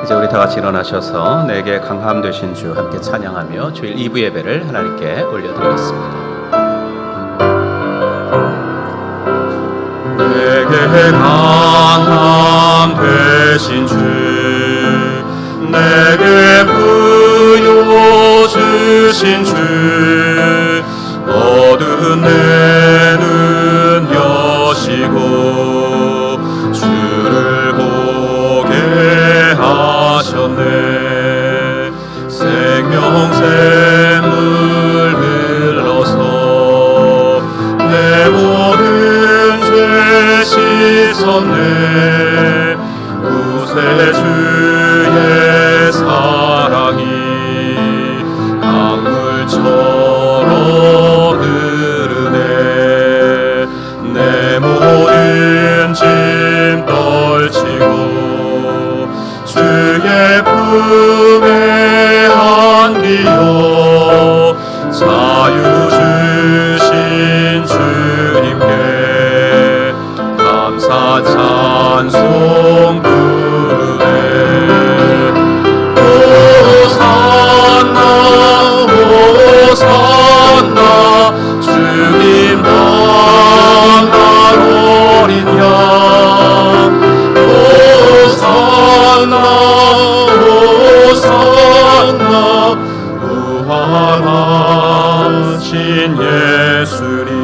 이제 우리 다 같이 일어나셔서 내게 강함 되신 주 함께 찬양하며 주일 2부 예배를 하나님께 올려드리겠습니다. 내게 강함 되신 주 내게 부여 주신 주 어두운 내 눈 여시고 주를 보게 하셨네. 생명샘물 흘러서 내 모든 죄 씻었네. 구세주의 사랑이 강물처럼 흐르네. 내 모든 짐 떨치고 주의 품에 안기어 자유 주신 주님께 감사 찬송 부르네. 호산나 호산나 주님 만날 어린 양. 호산나 호산나 부활하신 예수님.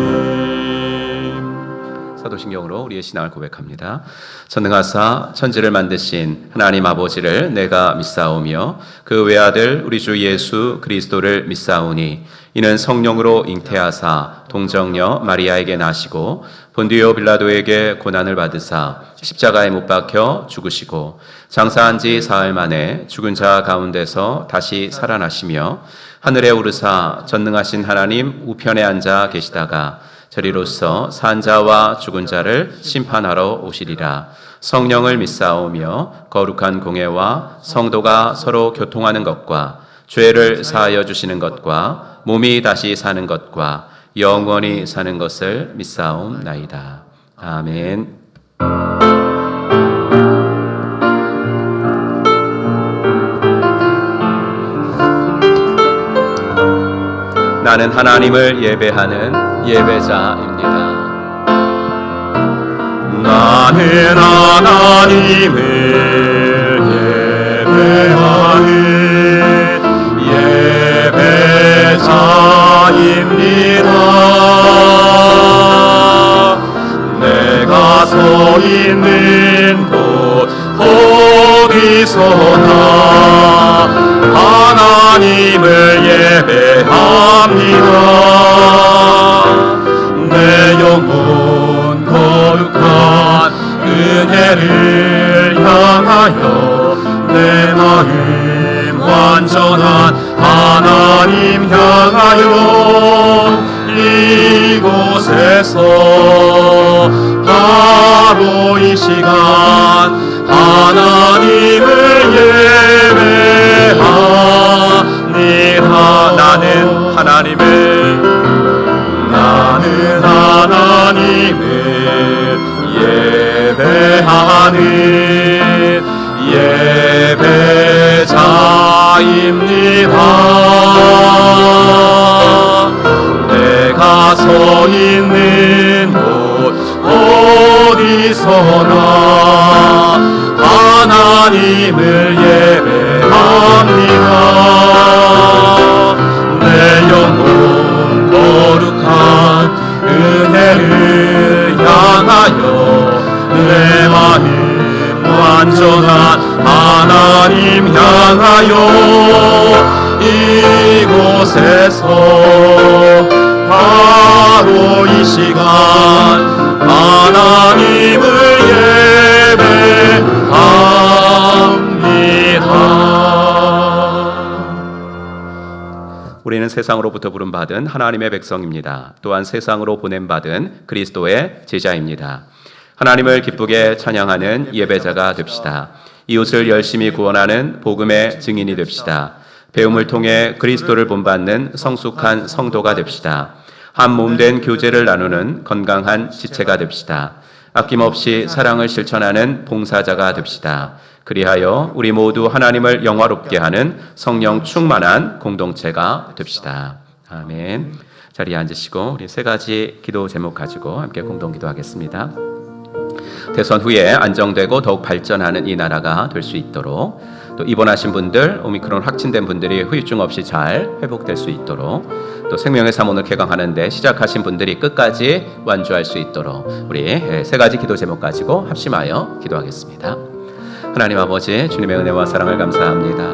사도신경으로 우리의 신앙을 고백합니다. 전능하사 천지를 만드신 하나님 아버지를 내가 믿사오며 그 외아들 우리 주 예수 그리스도를 믿사오니 이는 성령으로 잉태하사 동정녀 마리아에게 나시고 본디오 빌라도에게 고난을 받으사 십자가에 못 박혀 죽으시고 장사한 지 사흘 만에 죽은 자 가운데서 다시 살아나시며 하늘에 오르사 전능하신 하나님 우편에 앉아 계시다가 저리로서 산 자와 죽은 자를 심판하러 오시리라. 성령을 믿사오며 거룩한 공예와 성도가 서로 교통하는 것과 죄를 사하여 주시는 것과 몸이 다시 사는 것과 영원히 사는 것을 믿사옵나이다. 아멘. 나는 하나님을 예배하는 예배자입니다. 나는 하나님을 예배하는 예배자입니다. 내가 서 있는 곳 어디서나 하나님을 예배합니다. 내 영혼 거룩한 은혜를 향하여 내 마음 완전한 하나님 향하여 이곳에서 바로 이 시간 하나님을 예배하니라. 나는 하나님을 예배하는 예배자입니다. 내가 서 있는 곳 어디서나 하나님을 예배합니다. 내 영혼 거룩한 은혜를 향하여 내 마음 완전한 하나님 향하여 이곳에서 바로 이 시간 하나님을 예배합니다. 우리는 세상으로부터 부름받은 하나님의 백성입니다. 또한 세상으로 보냄받은 그리스도의 제자입니다. 하나님을 기쁘게 찬양하는 예배자가 됩시다. 이웃을 열심히 구원하는 복음의 증인이 됩시다. 배움을 통해 그리스도를 본받는 성숙한 성도가 됩시다. 한 몸 된 교제를 나누는 건강한 지체가 됩시다. 아낌없이 사랑을 실천하는 봉사자가 됩시다. 그리하여 우리 모두 하나님을 영화롭게 하는 성령 충만한 공동체가 됩시다. 아멘. 자리에 앉으시고 우리 세 가지 기도 제목 가지고 함께 공동 기도하겠습니다. 대선 후에 안정되고 더욱 발전하는 이 나라가 될 수 있도록, 또 입원하신 분들, 오미크론 확진된 분들이 후유증 없이 잘 회복될 수 있도록, 또 생명의 삶 오늘 개강하는데 시작하신 분들이 끝까지 완주할 수 있도록 우리 세 가지 기도 제목 가지고 합심하여 기도하겠습니다. 하나님 아버지, 주님의 은혜와 사랑을 감사합니다.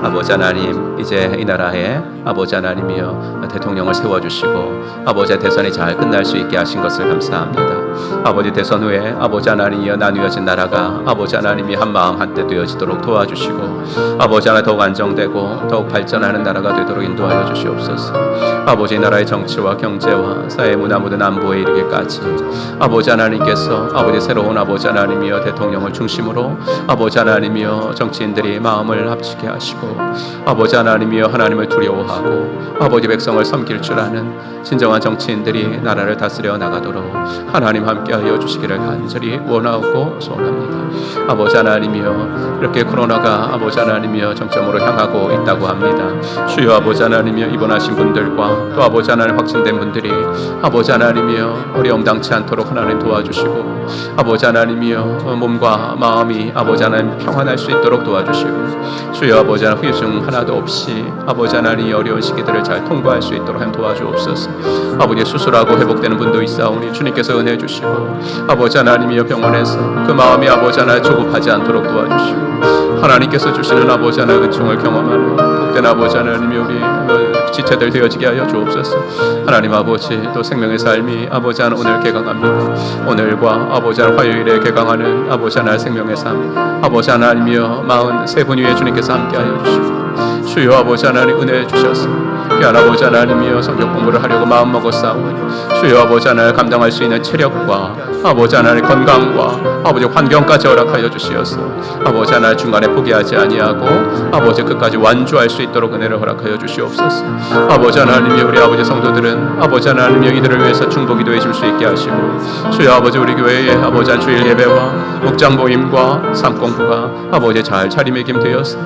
아버지 하나님, 이제 이 나라에 아버지 하나님이여 대통령을 세워주시고 아버지 대선이 잘 끝날 수 있게 하신 것을 감사합니다. 아버지 대선 후에 아버지 하나님이여 나누어진 나라가 아버지 하나님이 한마음 한때 되어지도록 도와주시고 아버지 하나 더욱 안정되고 더욱 발전하는 나라가 되도록 인도하여 주시옵소서. 아버지 나라의 정치와 경제와 사회 문화 모든 안보에 이르기까지 아버지 하나님께서 아버지 새로운 아버지 하나님이여 대통령을 중심으로 아버지 하나님이여 정치인들이 마음을 합치게 하시고 아버지 하나님이여 하나님을 두려워하고 아버지 백성을 섬길 줄 아는 진정한 정치인들이 나라를 다스려 나가도록 하나님 함께하여 주시기를 간절히 원하고 소원합니다. 아버지 하나님이여 이렇게 코로나가 아버지 하나님이여 정점으로 향하고 있다고 합니다. 주여 아버지 하나님이여 입원하신 분들과 또 아버지 하나님 확진된 분들이 아버지 하나님이여 어려움 당치 않도록 하나님 도와주시고 아버지 하나님이여 몸과 마음이 아버지 하나님 평안할 수 있도록 도와주시고 주여 아버지 하나님 후유증 하나도 없이 아버지 하나님 어려운 시기들을 잘 통과할 수 있도록 하나님 도와주옵소서. 아버지 수술하고 회복되는 분도 있사오니 주님께서 은혜 주시고 아버지 하나님이여 병원에서 그 마음이 아버지 하나님 조급하지 않도록 도와주시고 하나님께서 주시는 아버지 하나님 은총을 경험하는 복된 아버지 하나님이 우리 지체들 되어지게 하여 주옵소서. 하나님 아버지 또 생명의 삶이 아버지 하나님 오늘 개강합니다. 오늘과 아버지 하나님 화요일에 개강하는 아버지 하나님 생명의 삶 아버지 하나님이여 43분 위에 주님께서 함께하여 주시고 주여 아버지 하나님 은혜 주셔서 귀한 아버지 하나님이여 성경 공부를 하려고 마음먹었사오니 주여 아버지 하나님 감당할 수 있는 체력과 아버지 하나님 건강과 아버지 환경까지 허락하여 주시어서 아버지 하나님 중간에 포기하지 아니하고 아버지 끝까지 완주할 수 있도록 은혜를 허락하여 주시옵소서. 아버지 하나님이 우리 아버지 성도들은 아버지 하나님이 이들을 위해서 중보기도해 줄 수 있게 하시고 주여 아버지 우리 교회의 아버지 한 주일 예배와 목장 모임과 삶공부가 아버지 잘 차림매김되어서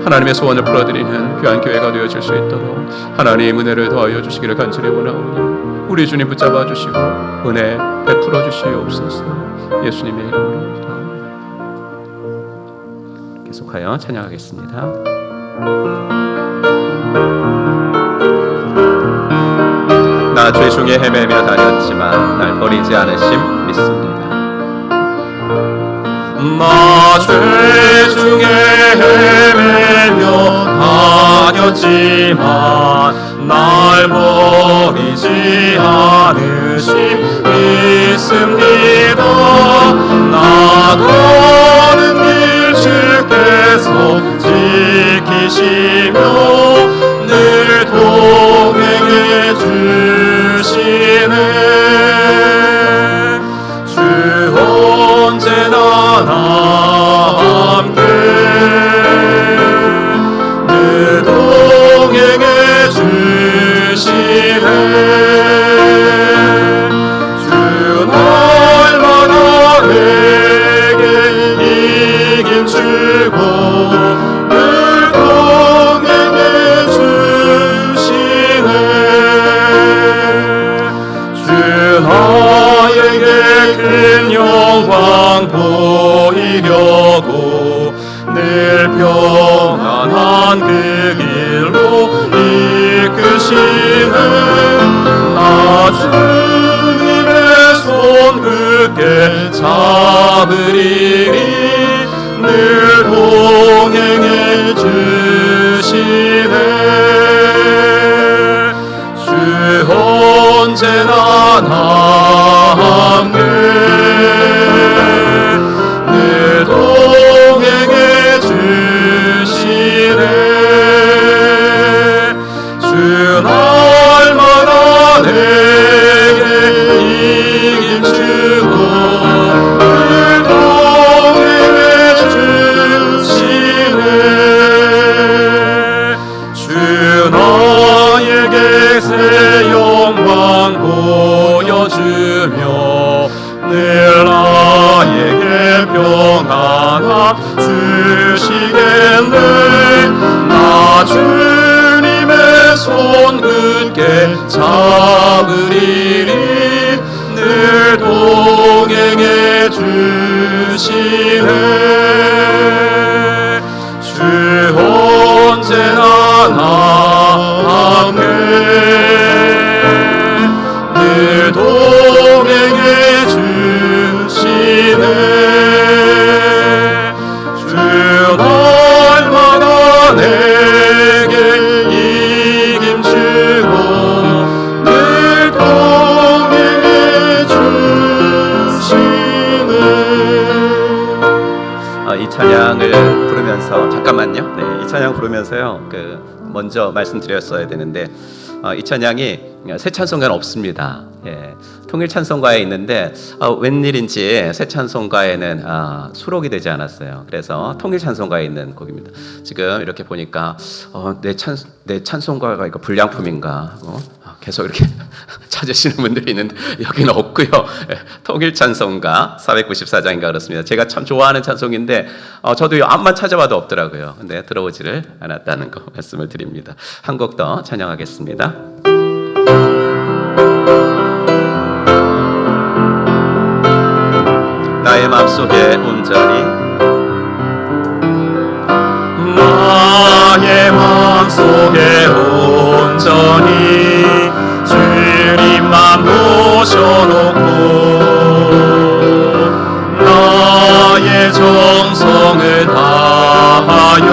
하나님의 소원을 풀어드리는 귀한 교회가 되어질 수 있도록 하나님의 은혜를 더하여 주시기를 간절히 원하오니 우리 주님 붙잡아 주시고 은혜 베풀어 주시옵소서. 예수님의 이름으로 기도합니다. 계속하여 찬양하겠습니다. 나 죄 중에 헤매며 다녔지만 날 버리지 않으심 믿습니다. 나 죄 중에 헤매며 다녔지만 날 버리지 않으심 믿습니다. 나 가는 길 주께서 지키시며 늘 동행해 주시네. 주 언제나 나와 함께 늘 동행해 주시네. 주 날마다 내게 이긴 주고 늘 동행해 주시네. 주 나에게 큰 영광 보이려고 늘 평안한 그 길로 이끄시네. 나 주님의 손 굳게 잡으리니 늘 동행해 주시네. 주 언제나 나와 함께 늘 동행해 주시네. 주 날마다 내게 이긴 주고 늘 동행해 강함 주시겠네. 나 주님의 손 굳게 잡으리니 늘 동행해 주시네. 주 언제나 나와 함께 늘 동행해 주시네. 주 날마다 내게 이김 주고 늘 동행해 주시네. 이 찬양을 부르면서 잠깐만요. 네, 이 찬양 부르면서요. 먼저 말씀드렸어야 되는데 이 찬양이 새 찬송가는 없습니다. 예, 통일 찬송가에 있는데 웬일인지 새 찬송가에는 수록이 되지 않았어요. 그래서 통일 찬송가에 있는 곡입니다. 지금 이렇게 보니까 내 찬송가가 이거 불량품인가? 계속 이렇게 찾으시는 분들이 있는데 여기는 없고요. 예, 통일 찬송가 494장인가 그렇습니다. 제가 참 좋아하는 찬송인데 저도 앞만 찾아봐도 없더라고요. 근데 들어오지를 않았다는 거 말씀을 드립니다. 한 곡 더 찬양하겠습니다. 나의 마음속에 온전히 나의 마음속에 온전히 주님만 모셔놓고 나의 정성을 다하여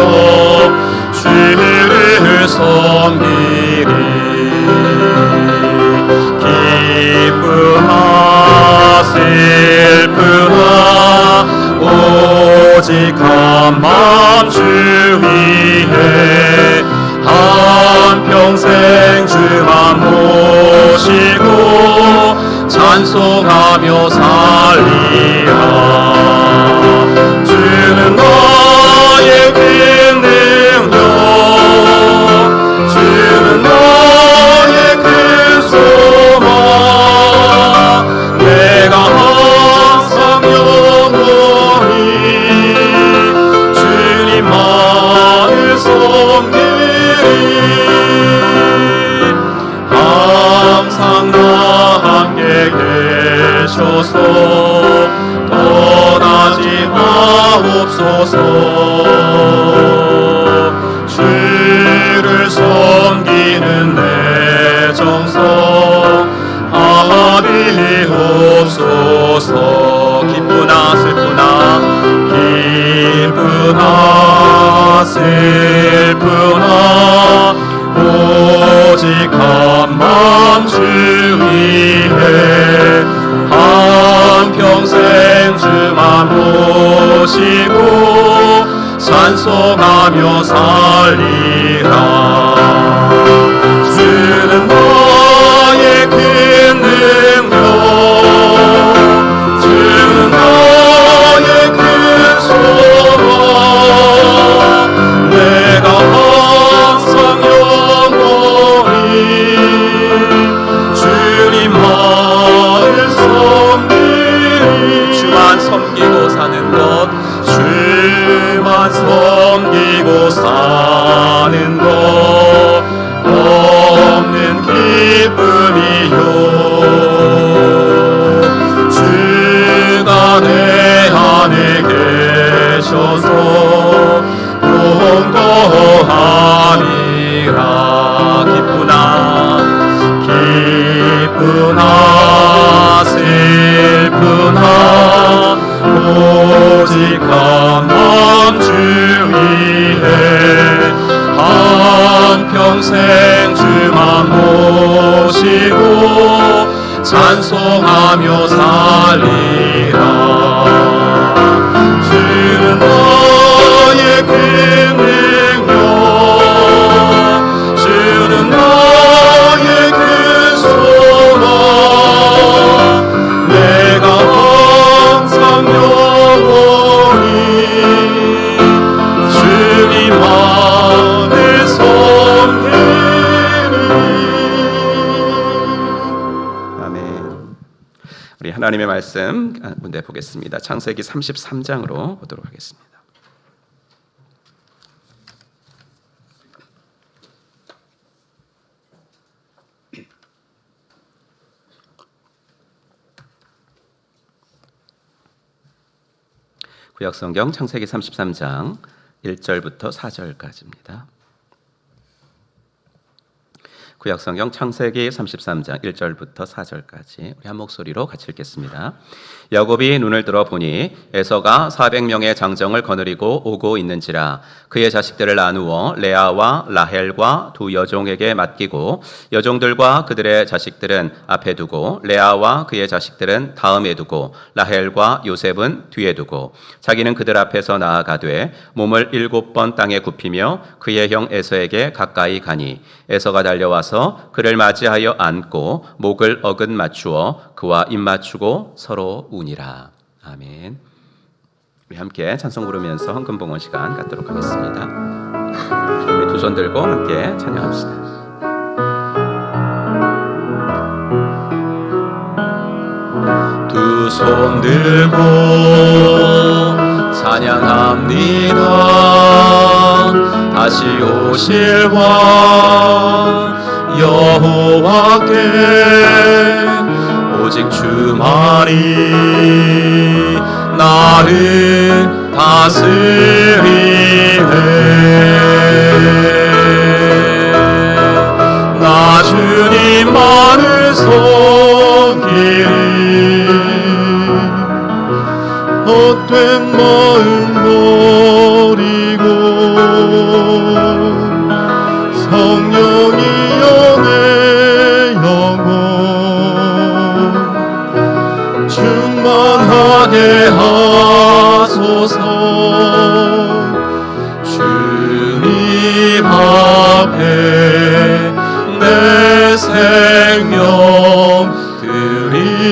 주를 섬기리. 기쁘나 슬프나 오직 한 맘 주 위에 한평생 주만 모시고 찬송하며 살리라. 주는 나의 큰 능력, 주는 나의 큰 소망. 내가 항상 영원히 주님만을 섬기리. 항상 나와 함께 계셔서 떠나지 마옵소서. 주를 섬기는 내 정성 아비옵소서. 기쁘나 슬프나 기쁘나 슬프나 오직 한 맘 주 위에 한평생 주만 모시고 찬송하며 살리라. 주는 나의 큰 능력, 주는 나의 큰 소망. 내가 항상 영원히 주님만을 섬기리. 주만 섬기고 사는 것, 주만 섬기고 사는 것 없는 기쁨이요. 주가 내 안에 계셔서 공고함이라. 기쁘나 기쁘나 슬프나 오직 한 맘 주 위에 한평생 주만 모시고 찬송하며 살리라. 주는 나의 큰 능력, 주는 나의 큰 소망. 내가 항상 영원히 주님만을 섬기리. 아멘. 우리 하나님의 말씀 문제 보겠습니다. 창세기 33장으로 보도록 하겠습니다. 구약성경 창세기 33장 1절부터 4절까지입니다. 구약성경 창세기 33장 1절부터 4절까지 우리 한 목소리로 같이 읽겠습니다. 야곱이 눈을 들어 보니 에서가 400명의 장정을 거느리고 오고 있는지라 그의 자식들을 나누어 레아와 라헬과 두 여종에게 맡기고 여종들과 그들의 자식들은 앞에 두고 레아와 그의 자식들은 다음에 두고 라헬과 요셉은 뒤에 두고 자기는 그들 앞에서 나아가되 몸을 7번 땅에 굽히며 그의 형 에서에게 가까이 가니 에서가 달려와서 그를 맞이하여 안고 목을 어긋 맞추어 그와 입 맞추고 서로 우니라. 아멘. 우리 함께 찬송 부르면서 헌금봉헌 시간 갖도록 하겠습니다. 우리 두 손 들고 함께 찬양합시다. 두 손 들고 찬양합니다. 다시 오실 왕 여호와께 오직 주만이 나를 다스리네. 나 주님만을 섬기리. 헛된 마음 버리고 성령이여 내 영혼 충만하게 하소서. 주님 앞에 내 생명 드리리라.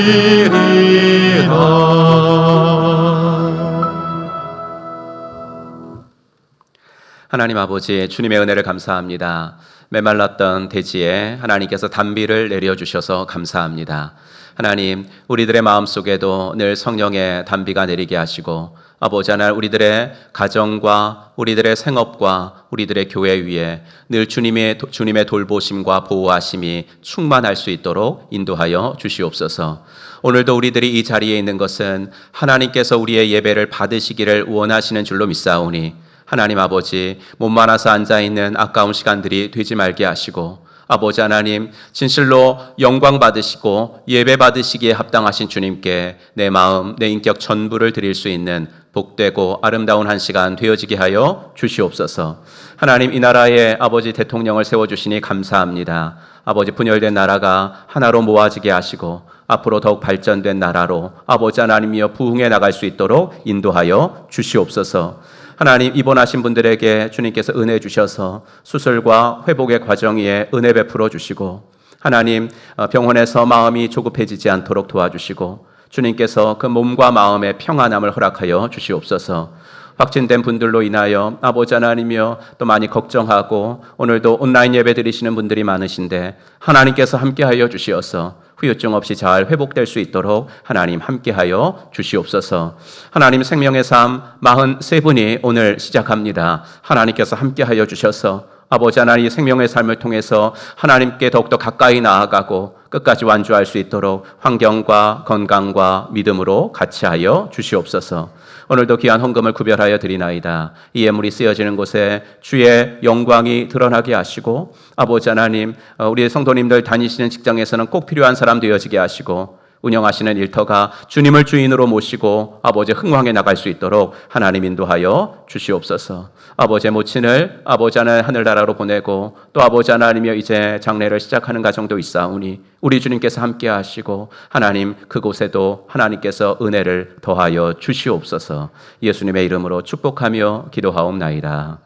하나님 아버지, 주님의 은혜를 감사합니다. 메말랐던 대지에 하나님께서 단비를 내려주셔서 감사합니다. 하나님, 우리들의 마음속에도 늘 성령의 단비가 내리게 하시고 아버지 하나님, 우리들의 가정과 우리들의 생업과 우리들의 교회 위에 늘 주님의 돌보심과 보호하심이 충만할 수 있도록 인도하여 주시옵소서. 오늘도 우리들이 이 자리에 있는 것은 하나님께서 우리의 예배를 받으시기를 원하시는 줄로 믿사오니 하나님 아버지, 몸 많아서 앉아있는 아까운 시간들이 되지 말게 하시고 아버지 하나님, 진실로 영광 받으시고 예배 받으시기에 합당하신 주님께 내 마음, 내 인격 전부를 드릴 수 있는 복되고 아름다운 한 시간 되어지게 하여 주시옵소서. 하나님, 이 나라에 아버지 대통령을 세워주시니 감사합니다. 아버지, 분열된 나라가 하나로 모아지게 하시고 앞으로 더욱 발전된 나라로 아버지 하나님이여 부흥해 나갈 수 있도록 인도하여 주시옵소서. 하나님, 입원하신 분들에게 주님께서 은혜 주셔서 수술과 회복의 과정 위에 은혜 베풀어 주시고 하나님, 병원에서 마음이 조급해지지 않도록 도와주시고 주님께서 그 몸과 마음의 평안함을 허락하여 주시옵소서. 확진된 분들로 인하여 아버지 하나님이여 또 많이 걱정하고 오늘도 온라인 예배 드리시는 분들이 많으신데 하나님께서 함께하여 주시어서 후유증 없이 잘 회복될 수 있도록 하나님 함께하여 주시옵소서. 하나님, 생명의 삶 43분이 오늘 시작합니다. 하나님께서 함께하여 주셔서 아버지 하나님, 생명의 삶을 통해서 하나님께 더욱더 가까이 나아가고 끝까지 완주할 수 있도록 환경과 건강과 믿음으로 같이 하여 주시옵소서. 오늘도 귀한 헌금을 구별하여 드리나이다. 이 예물이 쓰여지는 곳에 주의 영광이 드러나게 하시고 아버지 하나님, 우리 성도님들 다니시는 직장에서는 꼭 필요한 사람 되어지게 하시고 운영하시는 일터가 주님을 주인으로 모시고 아버지 흥왕해 나갈 수 있도록 하나님 인도하여 주시옵소서. 아버지의 모친을 아버지 하나님 하늘나라로 보내고 또 아버지 하나님이여 이제 장례를 시작하는 가정도 있사오니 우리 주님께서 함께 하시고 하나님 그곳에도 하나님께서 은혜를 더하여 주시옵소서. 예수님의 이름으로 축복하며 기도하옵나이다.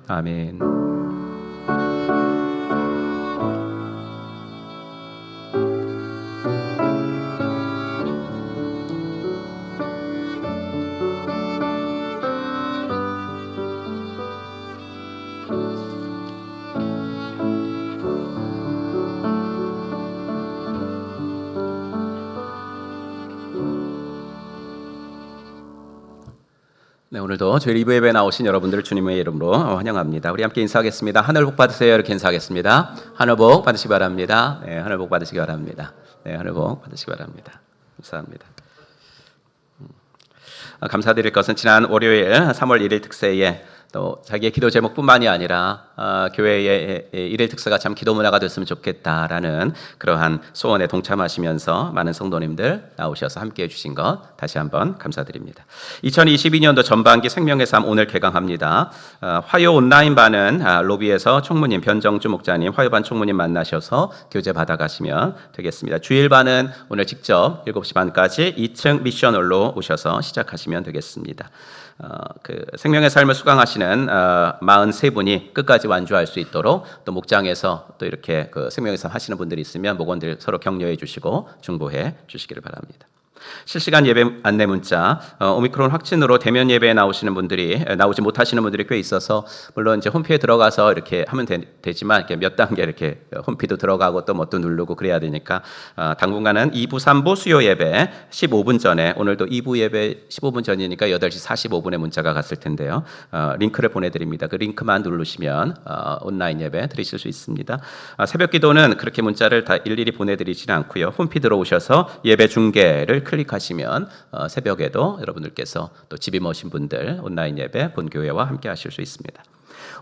아멘. 오늘도 저희 리브 예배에 나오신 여러분들을 주님의 이름으로 환영합니다. 우리 함께 인사하겠습니다. 하늘 복 받으세요. 이렇게 인사하겠습니다. 하늘 복 받으시기 바랍니다. 네, 하늘 복 받으시기 바랍니다. 네, 하늘 복 받으시기 바랍니다. 감사합니다. 감사드릴 것은 지난 월요일 3월 1일 특세에 또 자기의 기도 제목뿐만이 아니라 교회의 일일 특세가 참 기도 문화가 됐으면 좋겠다라는 그러한 소원에 동참하시면서 많은 성도님들 나오셔서 함께해 주신 것 다시 한번 감사드립니다. 2022년도 전반기 생명의 삶 오늘 개강합니다. 화요 온라인반은 로비에서 총무님 변정주 목사님 화요반 총무님 만나셔서 교재 받아가시면 되겠습니다. 주일반은 오늘 직접 7시 반까지 2층 미션홀로 오셔서 시작하시면 되겠습니다. 그 생명의 삶을 수강하시는 43분이 끝까지 완주할 수 있도록 또 목장에서 또 이렇게 그 생명의 삶 하시는 분들이 있으면 목원들 서로 격려해 주시고 중보해 주시기를 바랍니다. 실시간 예배 안내 문자, 오미크론 확진으로 대면 예배에 나오시는 분들이 나오지 못하시는 분들이 꽤 있어서 물론 이제 홈피에 들어가서 이렇게 하면 되지만 이렇게 몇 단계 이렇게 홈피도 들어가고 또 뭐 또 누르고 그래야 되니까 당분간은 2부, 3부 수요 예배 15분 전에 오늘도 2부 예배 15분 전이니까 8시 45분에 문자가 갔을 텐데요. 링크를 보내드립니다. 그 링크만 누르시면 온라인 예배 드리실 수 있습니다. 새벽 기도는 그렇게 문자를 다 일일이 보내드리지는 않고요. 홈피 들어오셔서 예배 중계를 클릭하시면 새벽에도 여러분들께서 또 집이 머신 분들 온라인 예배 본교회와 함께 하실 수 있습니다.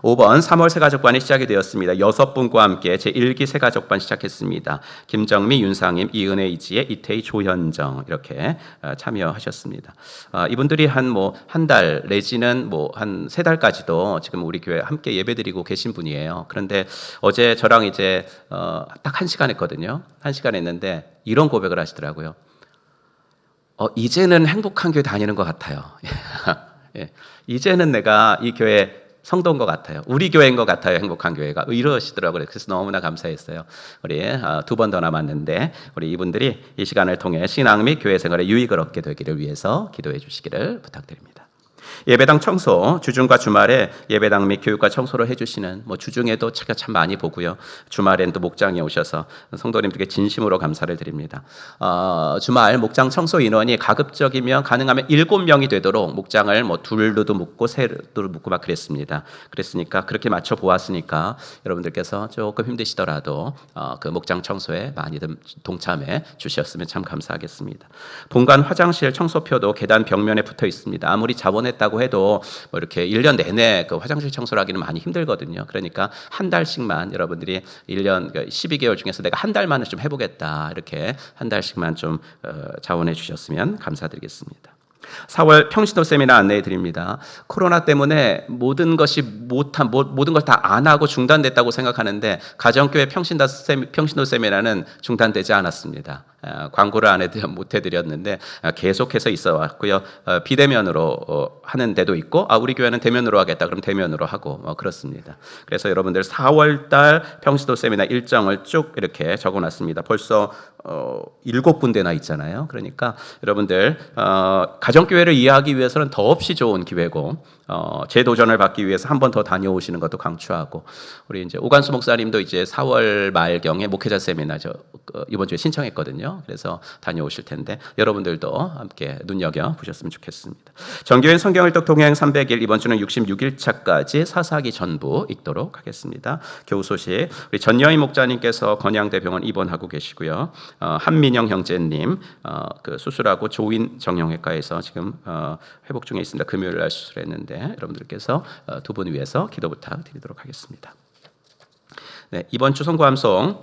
5번 3월 새가족반이 시작이 되었습니다. 6분과 함께 제1기 새가족반 시작했습니다. 김정미, 윤상임, 이은혜, 이지혜, 이태희, 조현정 이렇게 참여하셨습니다. 이분들이 한 달 내지는 한 3달까지도 지금 우리 교회 함께 예배드리고 계신 분이에요. 그런데 어제 저랑 이제 딱 1시간 했거든요. 1시간 했는데 이런 고백을 하시더라고요. 이제는 행복한 교회 다니는 것 같아요. 예. 이제는 내가 이 교회 성도인 것 같아요. 우리 교회인 것 같아요. 행복한 교회가 이러시더라고요. 그래서 너무나 감사했어요. 우리 2번 더 남았는데 우리 이분들이 이 시간을 통해 신앙 및 교회 생활에 유익을 얻게 되기를 위해서 기도해 주시기를 부탁드립니다. 예배당 청소, 주중과 주말에 예배당 및 교육과 청소를 해주시는 주중에도 제가 참 많이 보고요. 주말엔 또 목장에 오셔서 성도님들께 진심으로 감사를 드립니다. 주말 목장 청소 인원이 가급적이면 가능하면 7명이 되도록 목장을 둘로도 묶고 세로도 묶고 막 그랬습니다. 그랬으니까 그렇게 맞춰 보았으니까 여러분들께서 조금 힘드시더라도 그 목장 청소에 많이들 동참해 주셨으면 참 감사하겠습니다. 본관 화장실 청소표도 계단 벽면에 붙어 있습니다. 아무리 자원했다고 해도 이렇게 1년 내내 그 화장실 청소를 하기는 많이 힘들거든요. 그러니까 한 달씩만 여러분들이 1년 12개월 중에서 내가 한 달만은 좀 해보겠다 이렇게 한 달씩만 좀 자원해 주셨으면 감사드리겠습니다. 4월 평신도 세미나 안내해 드립니다. 코로나 때문에 모든 것이 모든 걸 다 안 하고 중단됐다고 생각하는데 가정교회 평신도 세미나는 중단되지 않았습니다. 광고를 못 해드렸는데 계속해서 있어 왔고요. 비대면으로 하는 데도 있고 우리 교회는 대면으로 하겠다 그럼 대면으로 하고 그렇습니다. 그래서 여러분들 4월달 평신도 세미나 일정을 쭉 이렇게 적어놨습니다. 벌써 7군데나 있잖아요. 그러니까 여러분들 가정교회를 이해하기 위해서는 더없이 좋은 기회고 재도전을 받기 위해서 한 번 더 다녀오시는 것도 강추하고 우리 이제 오관수 목사님도 이제 4월 말경에 목회자 세미나 이번 주에 신청했거든요. 그래서 다녀오실 텐데 여러분들도 함께 눈여겨 보셨으면 좋겠습니다. 정교회 성경일독 동행 300일 이번 주는 66일차까지 사사기 전부 읽도록 하겠습니다. 교우 소식 우리 전여희 목자님께서 건양대병원 입원하고 계시고요. 한민영 형제님 그 수술하고 조인 정형외과에서 지금 회복 중에 있습니다. 금요일 날 수술했는데 여러분들께서 두 분 위해서 기도 부탁드리도록 하겠습니다. 네, 이번 주 성구함송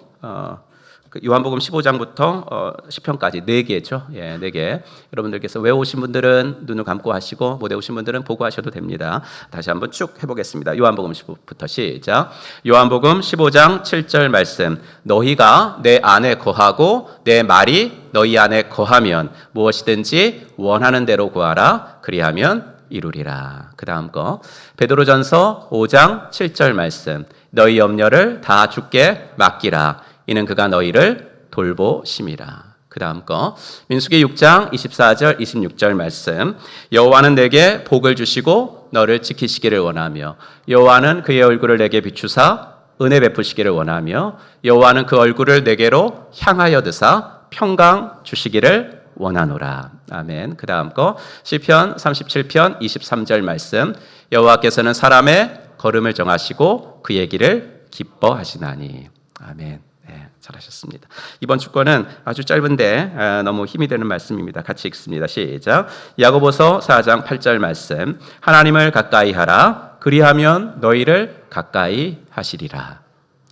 요한복음 15장부터 10편까지 4개죠. 예, 4개. 여러분들께서 외우신 분들은 눈을 감고 하시고 못 외우신 분들은 보고 하셔도 됩니다. 다시 한번 쭉 해보겠습니다. 요한복음 15부터 시작. 요한복음 15장 7절 말씀. 너희가 내 안에 거하고 내 말이 너희 안에 거하면 무엇이든지 원하는 대로 구하라. 그리하면 이루리라. 그 다음 거 베드로전서 5장 7절 말씀. 너희 염려를 다 주께 맡기라. 이는 그가 너희를 돌보심이라. 그 다음 거 민수기 6장 24절 26절 말씀. 여호와는 내게 복을 주시고 너를 지키시기를 원하며 여호와는 그의 얼굴을 내게 비추사 은혜 베푸시기를 원하며 여호와는 그 얼굴을 내게로 향하여 드사 평강 주시기를 원하노라. 아멘. 그 다음 거 시편 37편 23절 말씀. 여호와께서는 사람의 걸음을 정하시고 그의 길을 기뻐하시나니. 아멘. 네, 잘하셨습니다. 이번 주권은 아주 짧은데 너무 힘이 되는 말씀입니다. 같이 읽습니다. 시작. 야고보서 4장 8절 말씀. 하나님을 가까이 하라. 그리하면 너희를 가까이 하시리라.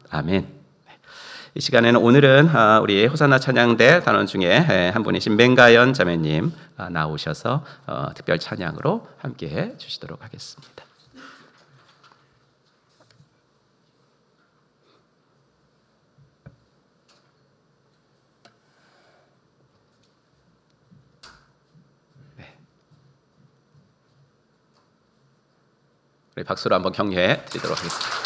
아멘. 이 시간에는 오늘은 우리 호산나 찬양대 단원 중에 한 분이신 맹가연 자매님 나오셔서 특별 찬양으로 함께해 주시도록 하겠습니다. 네. 우리 박수로 한번 격려해 드리도록 하겠습니다.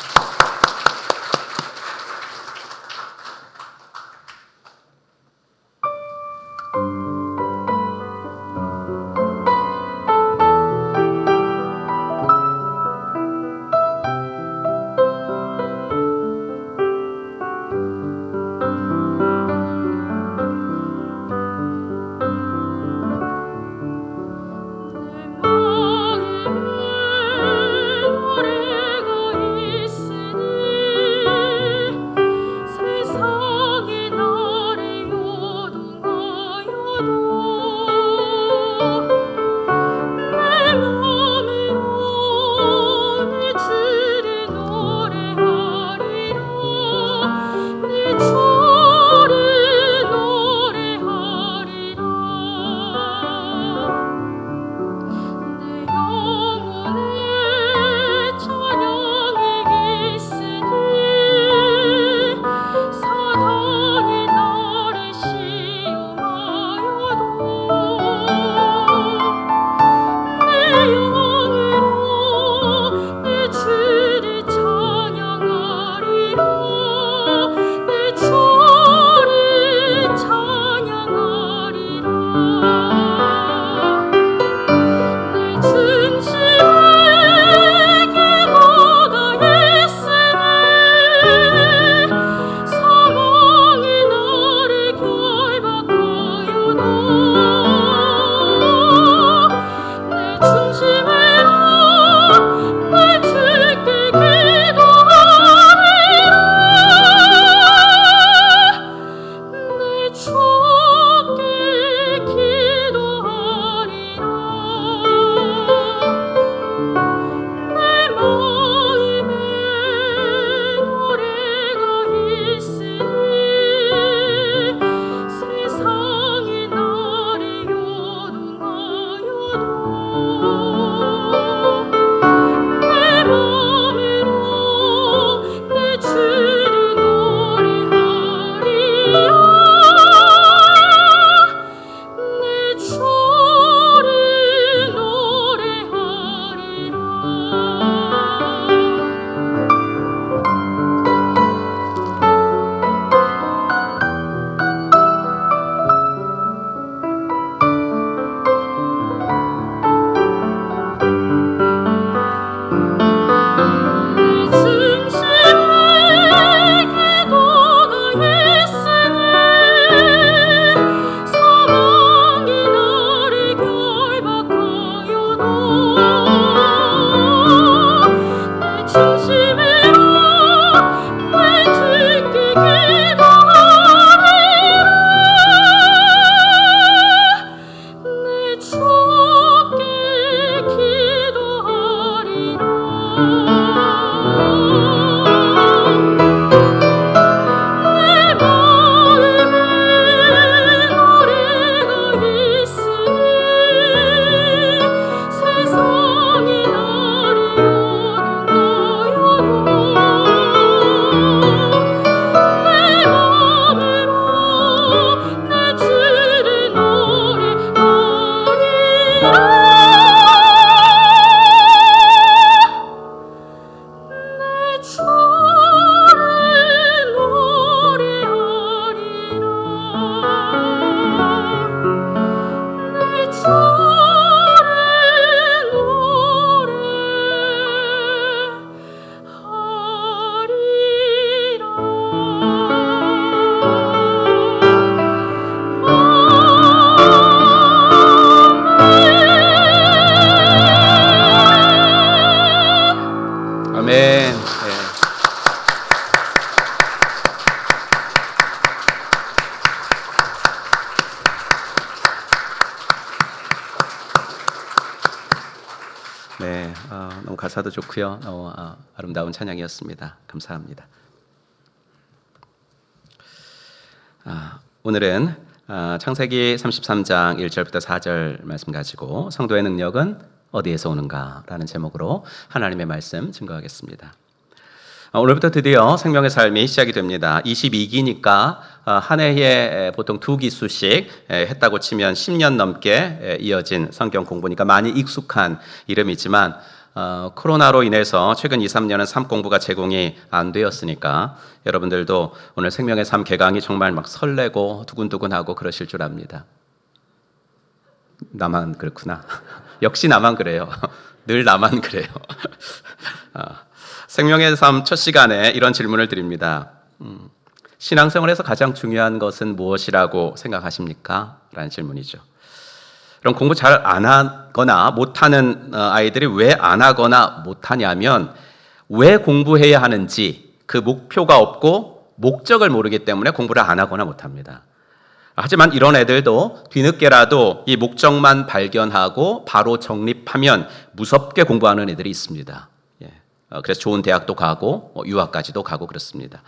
아멘. 네, 너무 가사도 좋고요. 너무 아름다운 찬양이었습니다. 감사합니다. 오늘은 창세기 33장 1절부터 4절 말씀 가지고 성도의 능력은 어디에서 오는가라는 제목으로 하나님의 말씀 증거하겠습니다. 오늘부터 드디어 생명의 삶이 시작이 됩니다. 22기니까 한 해에 보통 2기수씩 했다고 치면 10년 넘게 이어진 성경 공부니까 많이 익숙한 이름이지만 코로나로 인해서 최근 2, 3년은 삶 공부가 제공이 안 되었으니까 여러분들도 오늘 생명의 삶 개강이 정말 막 설레고 두근두근하고 그러실 줄 압니다. 나만 그렇구나. 역시 나만 그래요. 늘 나만 그래요. 생명의 삶 첫 시간에 이런 질문을 드립니다. 신앙생활에서 가장 중요한 것은 무엇이라고 생각하십니까? 라는 질문이죠. 그럼 공부 잘 안 하거나 못하는 아이들이 왜 안 하거나 못하냐면 왜 공부해야 하는지 그 목표가 없고 목적을 모르기 때문에 공부를 안 하거나 못합니다. 하지만 이런 애들도 뒤늦게라도 이 목적만 발견하고 바로 정립하면 무섭게 공부하는 애들이 있습니다. 그래서 좋은 대학도 가고 유학까지도 가고 그렇습니다.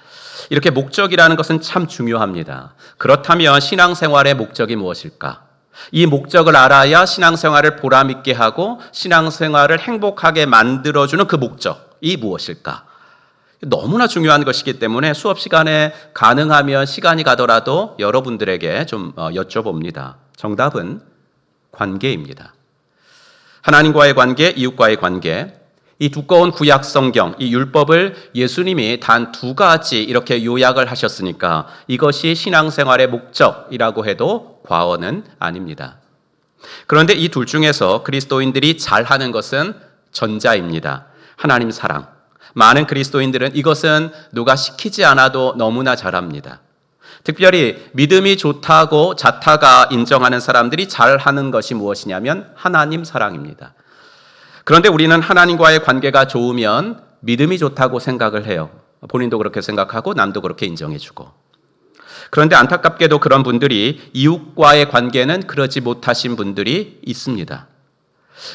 이렇게 목적이라는 것은 참 중요합니다. 그렇다면 신앙생활의 목적이 무엇일까? 이 목적을 알아야 신앙생활을 보람있게 하고 신앙생활을 행복하게 만들어주는 그 목적이 무엇일까? 너무나 중요한 것이기 때문에 수업 시간에 가능하면 시간이 가더라도 여러분들에게 좀 여쭤봅니다. 정답은 관계입니다. 하나님과의 관계, 이웃과의 관계. 이 두꺼운 구약 성경, 이 율법을 예수님이 단 2가지 이렇게 요약을 하셨으니까 이것이 신앙생활의 목적이라고 해도 과언은 아닙니다. 그런데 이 둘 중에서 그리스도인들이 잘하는 것은 전자입니다. 하나님 사랑. 많은 그리스도인들은 이것은 누가 시키지 않아도 너무나 잘합니다. 특별히 믿음이 좋다고 자타가 인정하는 사람들이 잘하는 것이 무엇이냐면 하나님 사랑입니다. 그런데 우리는 하나님과의 관계가 좋으면 믿음이 좋다고 생각을 해요. 본인도 그렇게 생각하고 남도 그렇게 인정해주고. 그런데 안타깝게도 그런 분들이 이웃과의 관계는 그러지 못하신 분들이 있습니다.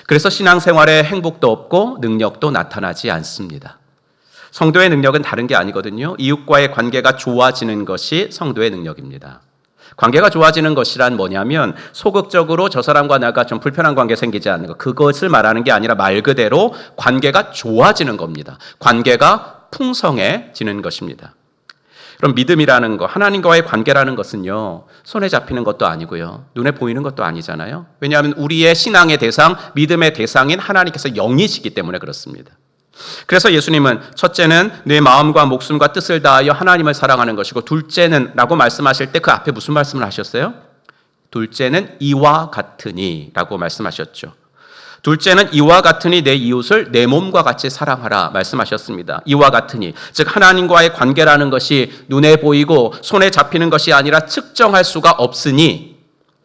그래서 신앙생활에 행복도 없고 능력도 나타나지 않습니다. 성도의 능력은 다른 게 아니거든요. 이웃과의 관계가 좋아지는 것이 성도의 능력입니다. 관계가 좋아지는 것이란 뭐냐면 소극적으로 저 사람과 내가 좀 불편한 관계 생기지 않는 것, 그것을 말하는 게 아니라 말 그대로 관계가 좋아지는 겁니다. 관계가 풍성해지는 것입니다. 그럼 믿음이라는 거, 하나님과의 관계라는 것은요, 손에 잡히는 것도 아니고요, 눈에 보이는 것도 아니잖아요. 왜냐하면 우리의 신앙의 대상, 믿음의 대상인 하나님께서 영이시기 때문에 그렇습니다. 그래서 예수님은 첫째는 내 마음과 목숨과 뜻을 다하여 하나님을 사랑하는 것이고, 둘째는 라고 말씀하실 때 그 앞에 무슨 말씀을 하셨어요? 둘째는 이와 같으니 라고 말씀하셨죠. 둘째는 이와 같으니 내 이웃을 내 몸과 같이 사랑하라 말씀하셨습니다. 이와 같으니, 즉 하나님과의 관계라는 것이 눈에 보이고 손에 잡히는 것이 아니라 측정할 수가 없으니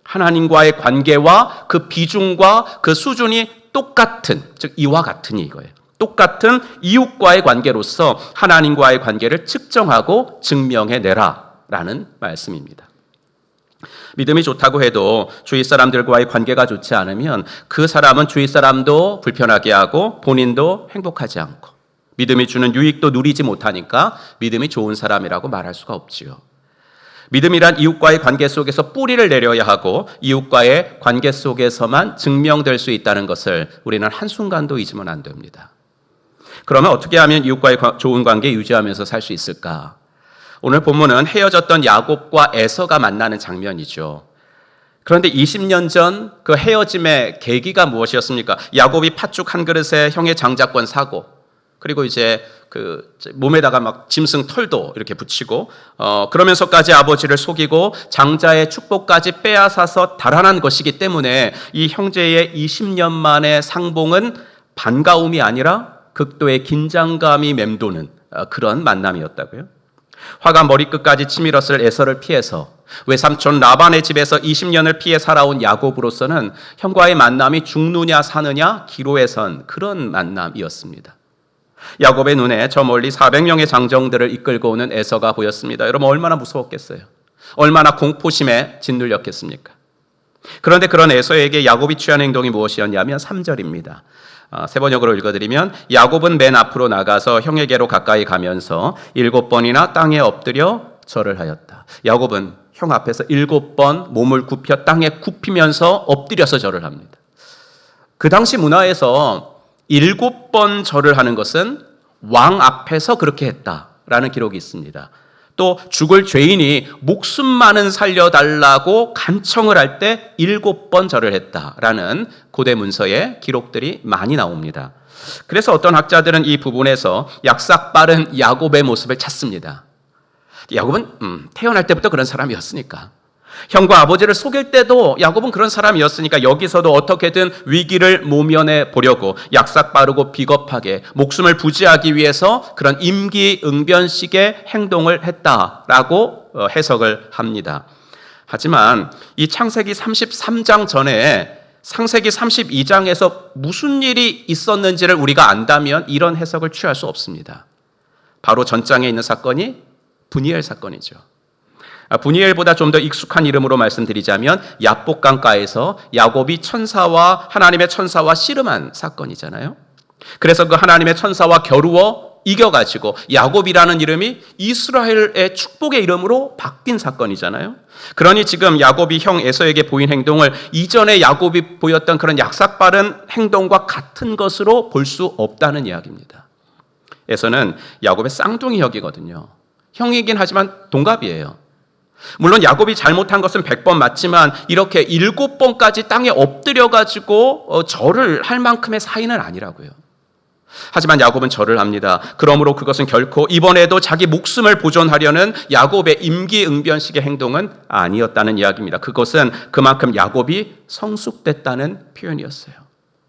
하나님과의 관계와 그 비중과 그 수준이 똑같은, 즉 이와 같으니 이거예요. 똑같은 이웃과의 관계로서 하나님과의 관계를 측정하고 증명해내라 라는 말씀입니다. 믿음이 좋다고 해도 주위 사람들과의 관계가 좋지 않으면 그 사람은 주위 사람도 불편하게 하고 본인도 행복하지 않고 믿음이 주는 유익도 누리지 못하니까 믿음이 좋은 사람이라고 말할 수가 없지요. 믿음이란 이웃과의 관계 속에서 뿌리를 내려야 하고 이웃과의 관계 속에서만 증명될 수 있다는 것을 우리는 한순간도 잊으면 안 됩니다. 그러면 어떻게 하면 이웃과의 좋은 관계 유지하면서 살 수 있을까? 오늘 본문은 헤어졌던 야곱과 에서가 만나는 장면이죠. 그런데 20년 전 그 헤어짐의 계기가 무엇이었습니까? 야곱이 팥죽 한 그릇에 형의 장자권 사고, 그리고 이제 그 몸에다가 막 짐승 털도 이렇게 붙이고, 그러면서까지 아버지를 속이고 장자의 축복까지 빼앗아서 달아난 것이기 때문에 이 형제의 20년 만의 상봉은 반가움이 아니라 극도의 긴장감이 맴도는 그런 만남이었다고요. 화가 머리끝까지 치밀었을 에서를 피해서 외삼촌 라반의 집에서 20년을 피해 살아온 야곱으로서는 형과의 만남이 죽느냐 사느냐 기로에 선 그런 만남이었습니다. 야곱의 눈에 저 멀리 400명의 장정들을 이끌고 오는 에서가 보였습니다. 여러분 얼마나 무서웠겠어요? 얼마나 공포심에 짓눌렸겠습니까? 그런데 그런 에서에게 야곱이 취한 행동이 무엇이었냐면 3절입니다. 세 번역으로 읽어드리면 야곱은 맨 앞으로 나가서 형에게로 가까이 가면서 7번이나 땅에 엎드려 절을 하였다. 야곱은 형 앞에서 7번 몸을 굽혀 땅에 굽히면서 엎드려서 절을 합니다. 그 당시 문화에서 7번 절을 하는 것은 왕 앞에서 그렇게 했다라는 기록이 있습니다. 또 죽을 죄인이 목숨만은 살려달라고 간청을 할 때 7번 절을 했다라는 고대 문서에 기록들이 많이 나옵니다. 그래서 어떤 학자들은 이 부분에서 약삭 빠른 야곱의 모습을 찾습니다. 야곱은 태어날 때부터 그런 사람이었으니까, 형과 아버지를 속일 때도 야곱은 그런 사람이었으니까 여기서도 어떻게든 위기를 모면해 보려고 약삭 빠르고 비겁하게 목숨을 부지하기 위해서 그런 임기응변식의 행동을 했다라고 해석을 합니다. 하지만 이 창세기 33장 전에 창세기 32장에서 무슨 일이 있었는지를 우리가 안다면 이런 해석을 취할 수 없습니다. 바로 전장에 있는 사건이 브니엘 사건이죠. 브니엘보다 좀 더 익숙한 이름으로 말씀드리자면 야복강가에서 야곱이 천사와 하나님의 천사와 씨름한 사건이잖아요. 그래서 그 하나님의 천사와 겨루어 이겨가지고 야곱이라는 이름이 이스라엘의 축복의 이름으로 바뀐 사건이잖아요. 그러니 지금 야곱이 형 에서에게 보인 행동을 이전에 야곱이 보였던 그런 약삭빠른 행동과 같은 것으로 볼 수 없다는 이야기입니다. 에서는 야곱의 쌍둥이 형이거든요. 형이긴 하지만 동갑이에요. 물론 야곱이 잘못한 것은 100번 맞지만 이렇게 7번까지 땅에 엎드려가지고 절을 할 만큼의 사이는 아니라고요. 하지만 야곱은 절을 합니다. 그러므로 그것은 결코 이번에도 자기 목숨을 보존하려는 야곱의 임기응변식의 행동은 아니었다는 이야기입니다. 그것은 그만큼 야곱이 성숙됐다는 표현이었어요.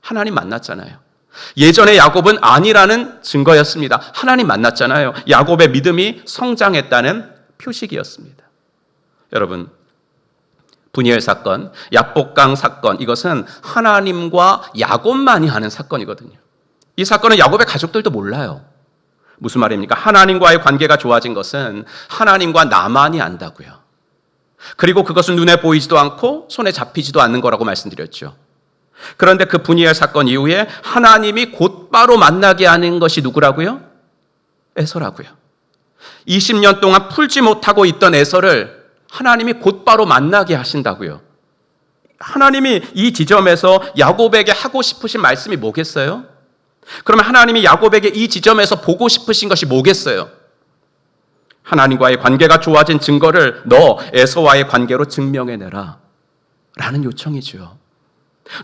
하나님 만났잖아요. 예전에 야곱은 아니라는 증거였습니다. 하나님 만났잖아요. 야곱의 믿음이 성장했다는 표식이었습니다. 여러분, 브니엘 사건, 야복강 사건, 이것은 하나님과 야곱만이 하는 사건이거든요. 이 사건은 야곱의 가족들도 몰라요. 무슨 말입니까? 하나님과의 관계가 좋아진 것은 하나님과 나만이 안다고요. 그리고 그것은 눈에 보이지도 않고 손에 잡히지도 않는 거라고 말씀드렸죠. 그런데 그 브니엘 사건 이후에 하나님이 곧바로 만나게 하는 것이 누구라고요? 에서라고요. 20년 동안 풀지 못하고 있던 에서를 하나님이 곧바로 만나게 하신다고요. 하나님이 이 지점에서 야곱에게 하고 싶으신 말씀이 뭐겠어요? 그러면 하나님이 야곱에게 이 지점에서 보고 싶으신 것이 뭐겠어요? 하나님과의 관계가 좋아진 증거를 너 에서와의 관계로 증명해내라 라는 요청이죠.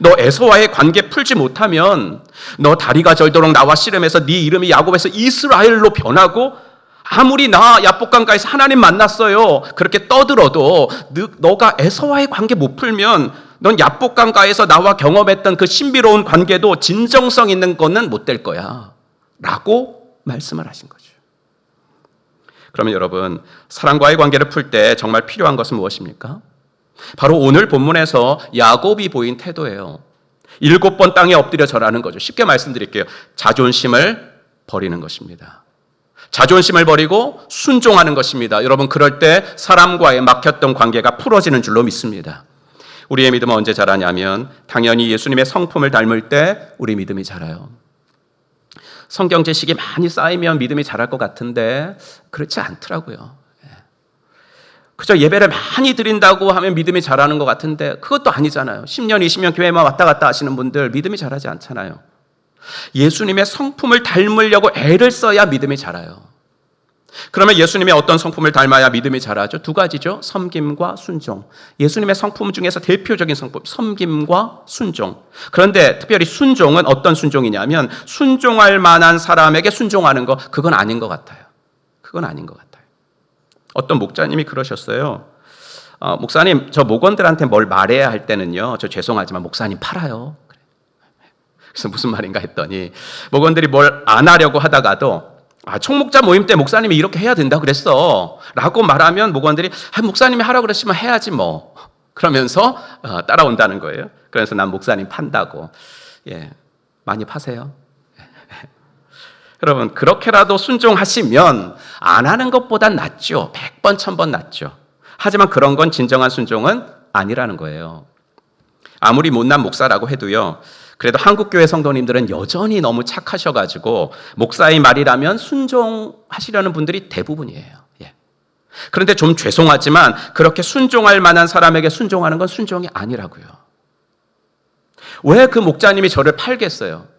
너 에서와의 관계 풀지 못하면 너 다리가 절도록 나와 씨름해서 네 이름이 야곱에서 이스라엘로 변하고 아무리 나 야복강가에서 하나님 만났어요 그렇게 떠들어도 너가 에서와의 관계 못 풀면 넌 야복강가에서 나와 경험했던 그 신비로운 관계도 진정성 있는 거는 못 될 거야 라고 말씀을 하신 거죠. 그러면 여러분, 사랑과의 관계를 풀 때 정말 필요한 것은 무엇입니까? 바로 오늘 본문에서 야곱이 보인 태도예요. 7번 땅에 엎드려 절하는 거죠. 쉽게 말씀드릴게요. 자존심을 버리는 것입니다. 자존심을 버리고 순종하는 것입니다. 여러분, 그럴 때 사람과의 막혔던 관계가 풀어지는 줄로 믿습니다. 우리의 믿음은 언제 자라냐면 당연히 예수님의 성품을 닮을 때 우리 믿음이 자라요. 성경 지식이 많이 쌓이면 믿음이 자랄 것 같은데 그렇지 않더라고요. 그저 예배를 많이 드린다고 하면 믿음이 자라는 것 같은데 그것도 아니잖아요. 10년, 20년 교회만 왔다 갔다 하시는 분들 믿음이 자라지 않잖아요. 예수님의 성품을 닮으려고 애를 써야 믿음이 자라요. 그러면 예수님의 어떤 성품을 닮아야 믿음이 자라죠? 두 가지죠. 섬김과 순종. 예수님의 성품 중에서 대표적인 성품, 섬김과 순종. 그런데 특별히 순종은 어떤 순종이냐면 순종할 만한 사람에게 순종하는 거, 그건 아닌 것 같아요. 그건 아닌 것 같아요. 어떤 목자님이 그러셨어요. 목사님, 저 목원들한테 뭘 말해야 할 때는요, 저 죄송하지만 목사님 팔아요. 그래서 무슨 말인가 했더니 목원들이 뭘 안 하려고 하다가도 총목자 모임 때 목사님이 이렇게 해야 된다고 그랬어 라고 말하면 목원들이 목사님이 하라고 그러시면 해야지 뭐 그러면서 따라온다는 거예요. 그래서 난 목사님 판다고. 예, 많이 파세요. 여러분, 그렇게라도 순종하시면 안 하는 것보단 낫죠. 100번, 1000번 낫죠. 하지만 그런 건 진정한 순종은 아니라는 거예요. 아무리 못난 목사라고 해도요, 그래도 한국교회 성도님들은 여전히 너무 착하셔가지고 목사의 말이라면 순종하시려는 분들이 대부분이에요. 예. 그런데 좀 죄송하지만 그렇게 순종할 만한 사람에게 순종하는 건 순종이 아니라고요. 왜 그 목자님이 저를 팔겠어요?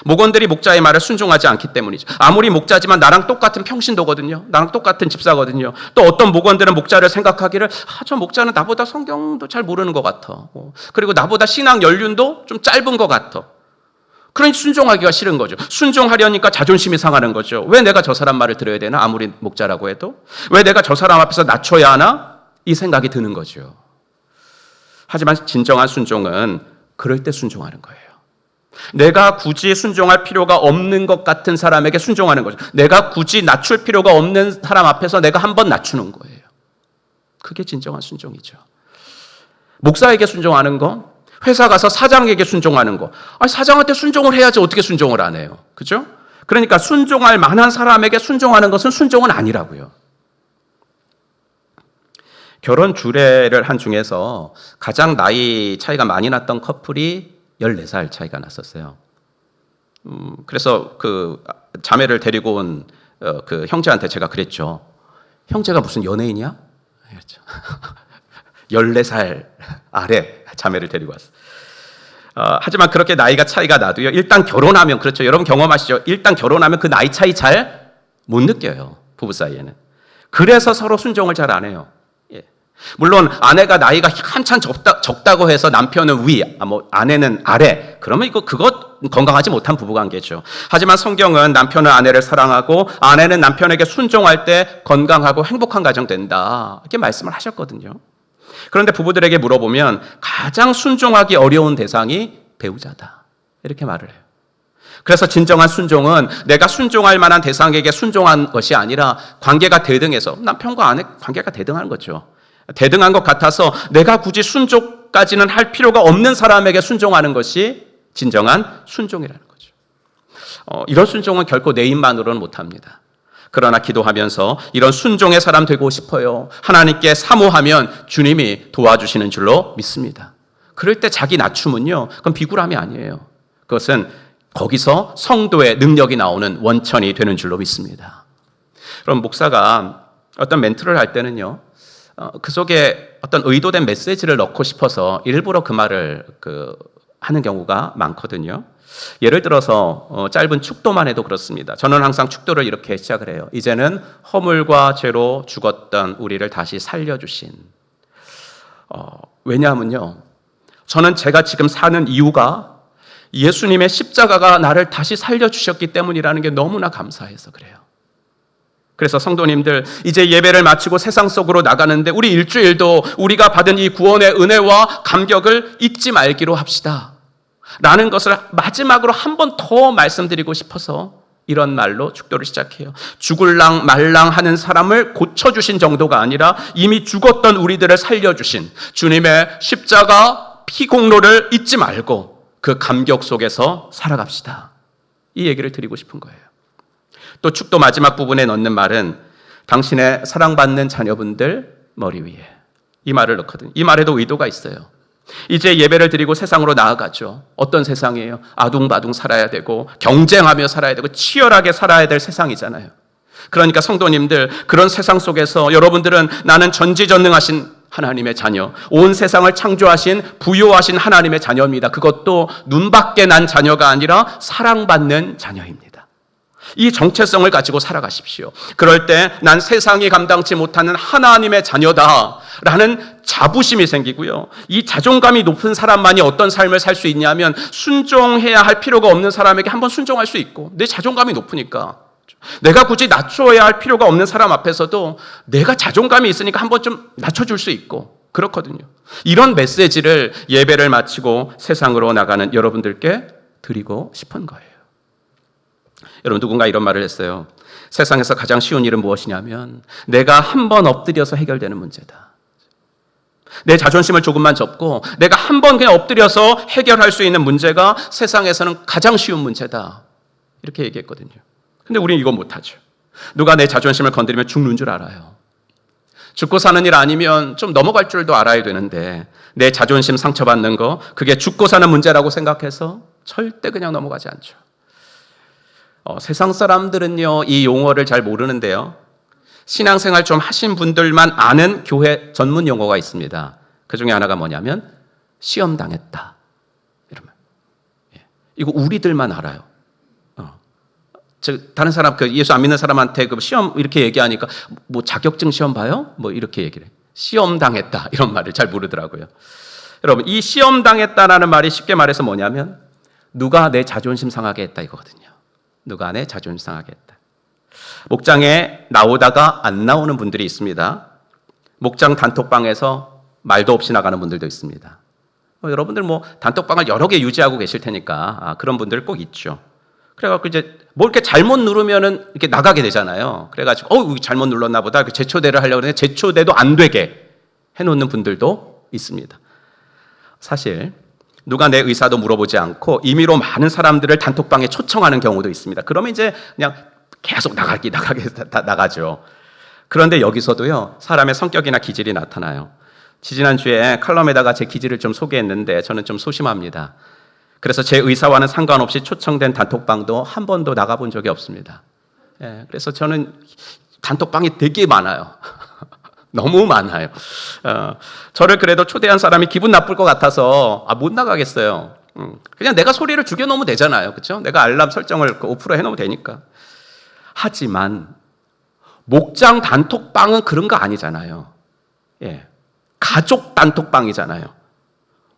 목원들이 목자의 말을 순종하지 않기 때문이죠. 아무리 목자지만 나랑 똑같은 평신도거든요. 나랑 똑같은 집사거든요. 또 어떤 목원들은 목자를 생각하기를 저 목자는 나보다 성경도 잘 모르는 것 같아. 그리고 나보다 신앙 연륜도 좀 짧은 것 같아. 그러니 순종하기가 싫은 거죠. 순종하려니까 자존심이 상하는 거죠. 왜 내가 저 사람 말을 들어야 되나? 아무리 목자라고 해도. 왜 내가 저 사람 앞에서 낮춰야 하나? 이 생각이 드는 거죠. 하지만 진정한 순종은 그럴 때 순종하는 거예요. 내가 굳이 순종할 필요가 없는 것 같은 사람에게 순종하는 거죠. 내가 굳이 낮출 필요가 없는 사람 앞에서 내가 한번 낮추는 거예요. 그게 진정한 순종이죠. 목사에게 순종하는 거, 회사 가서 사장에게 순종하는 거. 사장한테 순종을 해야지 어떻게 순종을 안 해요. 그죠? 그러니까 순종할 만한 사람에게 순종하는 것은 순종은 아니라고요. 결혼 주례를 한 중에서 가장 나이 차이가 많이 났던 커플이 14살 차이가 났었어요. 그래서 그 자매를 데리고 온 그 형제한테 제가 그랬죠. 형제가 무슨 연예인이야? 그랬죠. 14살 아래 자매를 데리고 왔어요. 하지만 그렇게 나이가 차이가 나도요. 일단 결혼하면, 그렇죠. 여러분 경험하시죠? 일단 결혼하면 그 나이 차이 잘 못 느껴요. 부부 사이에는. 그래서 서로 순종을 잘 안 해요. 물론 아내가 나이가 한참 적다고 해서 남편은 위, 아내는 아래. 그러면 그거 건강하지 못한 부부관계죠. 하지만 성경은 남편은 아내를 사랑하고 아내는 남편에게 순종할 때 건강하고 행복한 가정 된다. 이렇게 말씀을 하셨거든요. 그런데 부부들에게 물어보면 가장 순종하기 어려운 대상이 배우자다. 이렇게 말을 해요. 그래서 진정한 순종은 내가 순종할 만한 대상에게 순종한 것이 아니라 관계가 대등해서, 남편과 아내 관계가 대등한 거죠. 대등한 것 같아서 내가 굳이 순종까지는 할 필요가 없는 사람에게 순종하는 것이 진정한 순종이라는 거죠. 이런 순종은 결코 내 입만으로는 못합니다. 그러나 기도하면서 이런 순종의 사람 되고 싶어요. 하나님께 사모하면 주님이 도와주시는 줄로 믿습니다. 그럴 때 자기 낮춤은요, 그건 비굴함이 아니에요. 그것은 거기서 성도의 능력이 나오는 원천이 되는 줄로 믿습니다. 그럼 목사가 어떤 멘트를 할 때는요, 그 속에 어떤 의도된 메시지를 넣고 싶어서 일부러 그 말을 하는 경우가 많거든요. 예를 들어서 짧은 축도만 해도 그렇습니다. 저는 항상 축도를 이렇게 시작을 해요. 이제는 허물과 죄로 죽었던 우리를 다시 살려주신. 왜냐하면요, 저는 제가 지금 사는 이유가 예수님의 십자가가 나를 다시 살려주셨기 때문이라는 게 너무나 감사해서 그래요. 그래서 성도님들, 이제 예배를 마치고 세상 속으로 나가는데 우리 일주일도 우리가 받은 이 구원의 은혜와 감격을 잊지 말기로 합시다 라는 것을 마지막으로 한 번 더 말씀드리고 싶어서 이런 말로 축도를 시작해요. 죽을랑 말랑 하는 사람을 고쳐주신 정도가 아니라 이미 죽었던 우리들을 살려주신 주님의 십자가 피공로를 잊지 말고 그 감격 속에서 살아갑시다. 이 얘기를 드리고 싶은 거예요. 또 축도 마지막 부분에 넣는 말은 당신의 사랑받는 자녀분들 머리 위에, 이 말을 넣거든요. 이 말에도 의도가 있어요. 이제 예배를 드리고 세상으로 나아가죠. 어떤 세상이에요? 아둥바둥 살아야 되고 경쟁하며 살아야 되고 치열하게 살아야 될 세상이잖아요. 그러니까 성도님들, 그런 세상 속에서 여러분들은 나는 전지전능하신 하나님의 자녀, 온 세상을 창조하신 부요하신 하나님의 자녀입니다. 그것도 눈밖에 난 자녀가 아니라 사랑받는 자녀입니다. 이 정체성을 가지고 살아가십시오. 그럴 때 난 세상이 감당치 못하는 하나님의 자녀다라는 자부심이 생기고요. 이 자존감이 높은 사람만이 어떤 삶을 살 수 있냐면 순종해야 할 필요가 없는 사람에게 한번 순종할 수 있고, 내 자존감이 높으니까 내가 굳이 낮춰야 할 필요가 없는 사람 앞에서도 내가 자존감이 있으니까 한번 좀 낮춰줄 수 있고 그렇거든요. 이런 메시지를 예배를 마치고 세상으로 나가는 여러분들께 드리고 싶은 거예요. 여러분, 누군가 이런 말을 했어요. 세상에서 가장 쉬운 일은 무엇이냐면 내가 한 번 엎드려서 해결되는 문제다. 내 자존심을 조금만 접고 내가 한 번 그냥 엎드려서 해결할 수 있는 문제가 세상에서는 가장 쉬운 문제다. 이렇게 얘기했거든요. 근데 우리는 이거 못하죠. 누가 내 자존심을 건드리면 죽는 줄 알아요. 죽고 사는 일 아니면 좀 넘어갈 줄도 알아야 되는데 내 자존심 상처받는 거 그게 죽고 사는 문제라고 생각해서 절대 그냥 넘어가지 않죠. 세상 사람들은요 이 용어를 잘 모르는데요. 신앙생활 좀 하신 분들만 아는 교회 전문 용어가 있습니다. 그 중에 하나가 뭐냐면 시험당했다. 이러면 이거 우리들만 알아요. 다른 사람, 예수 안 믿는 사람한테 시험 이렇게 얘기하니까 뭐 자격증 시험 봐요? 뭐 이렇게 얘기를 해. 시험 당했다. 이런 말을 잘 모르더라고요. 여러분, 이 시험 당했다라는 말이 쉽게 말해서 뭐냐면 누가 내 자존심 상하게 했다 이거거든요. 누가 내 자존심 상하게 했다. 목장에 나오다가 안 나오는 분들이 있습니다. 목장 단톡방에서 말도 없이 나가는 분들도 있습니다. 여러분들 뭐 단톡방을 여러 개 유지하고 계실 테니까 그런 분들 꼭 있죠. 그래갖고 이제 뭐 이렇게 잘못 누르면은 이렇게 나가게 되잖아요. 그래가지고 잘못 눌렀나 보다. 재초대를 하려고 하는데 재초대도 안 되게 해놓는 분들도 있습니다. 사실 누가 내 의사도 물어보지 않고 임의로 많은 사람들을 단톡방에 초청하는 경우도 있습니다. 그러면 이제 그냥 계속 나가게 나가죠. 그런데 여기서도요 사람의 성격이나 기질이 나타나요. 지지난주에 칼럼에다가 제 기질을 좀 소개했는데 저는 좀 소심합니다. 그래서 제 의사와는 상관없이 초청된 단톡방도 한 번도 나가본 적이 없습니다. 그래서 저는 단톡방이 되게 많아요. 너무 많아요. 저를 그래도 초대한 사람이 기분 나쁠 것 같아서 못 나가겠어요. 그냥 내가 소리를 죽여놓으면 되잖아요. 그렇죠? 내가 알람 설정을 오프로 해놓으면 되니까. 하지만 목장 단톡방은 그런 거 아니잖아요. 가족 단톡방이잖아요.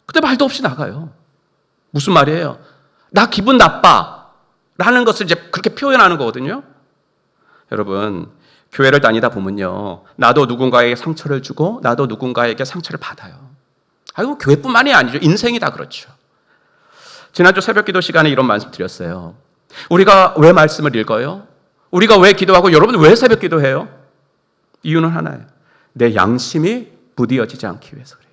근데 말도 없이 나가요. 무슨 말이에요? 나 기분 나빠 라는 것을 이제 그렇게 표현하는 거거든요. 여러분, 교회를 다니다 보면요 나도 누군가에게 상처를 주고 나도 누군가에게 상처를 받아요. 이거 교회뿐만이 아니죠. 인생이 다 그렇죠. 지난주 새벽기도 시간에 이런 말씀 드렸어요. 우리가 왜 말씀을 읽어요? 우리가 왜 기도하고 여러분 왜 새벽기도해요? 이유는 하나예요. 내 양심이 무디어지지 않기 위해서 그래요.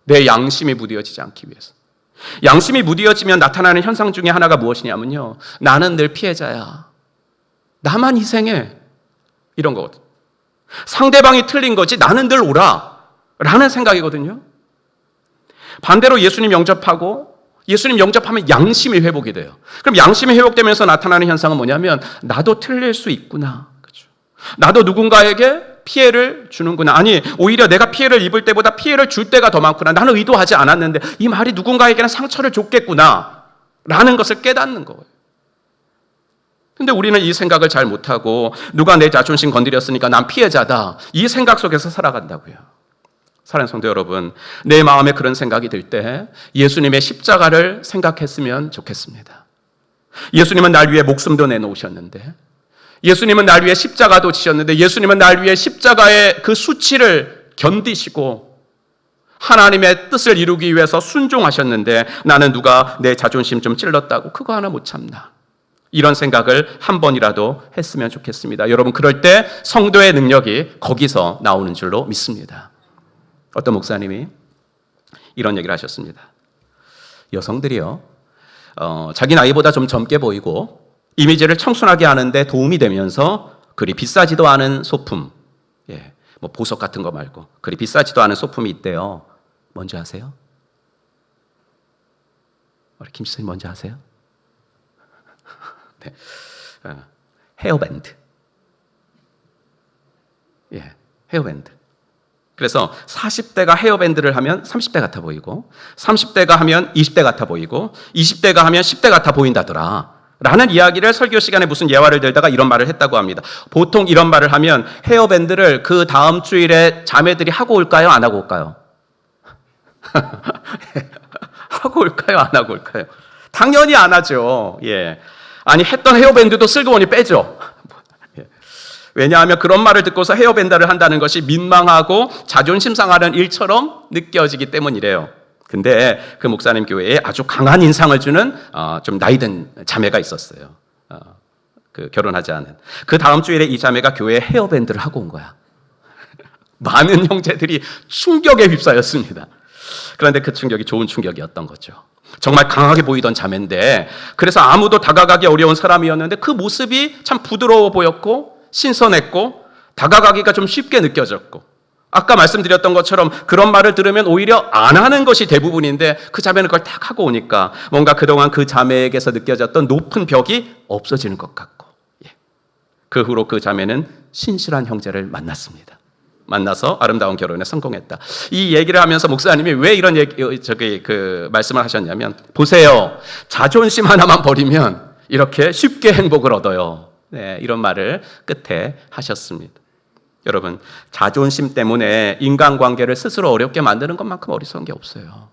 내 양심이 무디어지지 않기 위해서. 양심이 무디어지면 나타나는 현상 중에 하나가 무엇이냐면요 나는 늘 피해자야. 나만 희생해. 이런 거거든요. 상대방이 틀린 거지 나는 늘 옳아 라는 생각이거든요. 반대로 예수님 영접하고 예수님 영접하면 양심이 회복이 돼요. 그럼 양심이 회복되면서 나타나는 현상은 뭐냐면 나도 틀릴 수 있구나. 그렇죠? 나도 누군가에게 피해를 주는구나. 아니 오히려 내가 피해를 입을 때보다 피해를 줄 때가 더 많구나. 나는 의도하지 않았는데 이 말이 누군가에게는 상처를 줬겠구나 라는 것을 깨닫는 거예요. 근데 우리는 이 생각을 잘 못하고 누가 내 자존심 건드렸으니까 난 피해자다 이 생각 속에서 살아간다고요. 사랑하는 성도 여러분, 내 마음에 그런 생각이 들 때 예수님의 십자가를 생각했으면 좋겠습니다. 예수님은 날 위해 목숨도 내놓으셨는데 예수님은 날 위해 십자가도 지셨는데 예수님은 날 위해 십자가의 그 수치를 견디시고 하나님의 뜻을 이루기 위해서 순종하셨는데 나는 누가 내 자존심 좀 찔렀다고 그거 하나 못 참나. 이런 생각을 한 번이라도 했으면 좋겠습니다. 여러분 그럴 때 성도의 능력이 거기서 나오는 줄로 믿습니다. 어떤 목사님이 이런 얘기를 하셨습니다. 여성들이요 자기 나이보다 좀 젊게 보이고 이미지를 청순하게 하는데 도움이 되면서 그리 비싸지도 않은 소품, 뭐 보석 같은 거 말고 그리 비싸지도 않은 소품이 있대요. 뭔지 아세요? 우리 김 씨님 뭔지 아세요? 네. 헤어밴드. 헤어밴드. 그래서 40대가 헤어밴드를 하면 30대 같아 보이고 30대가 하면 20대 같아 보이고 20대가 하면 10대 같아 보인다더라 라는 이야기를 설교 시간에 무슨 예화를 들다가 이런 말을 했다고 합니다. 보통 이런 말을 하면 헤어밴드를 그 다음 주일에 자매들이 하고 올까요? 안 하고 올까요? 하고 올까요? 안 하고 올까요? 당연히 안 하죠. 아니 했던 헤어밴드도 슬그머니 빼죠. 왜냐하면 그런 말을 듣고서 헤어밴드를 한다는 것이 민망하고 자존심 상하는 일처럼 느껴지기 때문이래요. 근데 그 목사님 교회에 아주 강한 인상을 주는 좀 나이든 자매가 있었어요. 그 결혼하지 않은. 그 다음 주일에 이 자매가 교회에 헤어밴드를 하고 온 거야. 많은 형제들이 충격에 휩싸였습니다. 그런데 그 충격이 좋은 충격이었던 거죠. 정말 강하게 보이던 자매인데, 그래서 아무도 다가가기 어려운 사람이었는데 그 모습이 참 부드러워 보였고 신선했고 다가가기가 좀 쉽게 느껴졌고, 아까 말씀드렸던 것처럼 그런 말을 들으면 오히려 안 하는 것이 대부분인데 그 자매는 그걸 딱 하고 오니까 뭔가 그동안 그 자매에게서 느껴졌던 높은 벽이 없어지는 것 같고, 그 후로 그 자매는 신실한 형제를 만났습니다. 만나서 아름다운 결혼에 성공했다. 이 얘기를 하면서 목사님이 왜 이런 말씀을 하셨냐면, 보세요, 자존심 하나만 버리면 이렇게 쉽게 행복을 얻어요. 네, 이런 말을 끝에 하셨습니다. 여러분, 자존심 때문에 인간관계를 스스로 어렵게 만드는 것만큼 어리석은 게 없어요.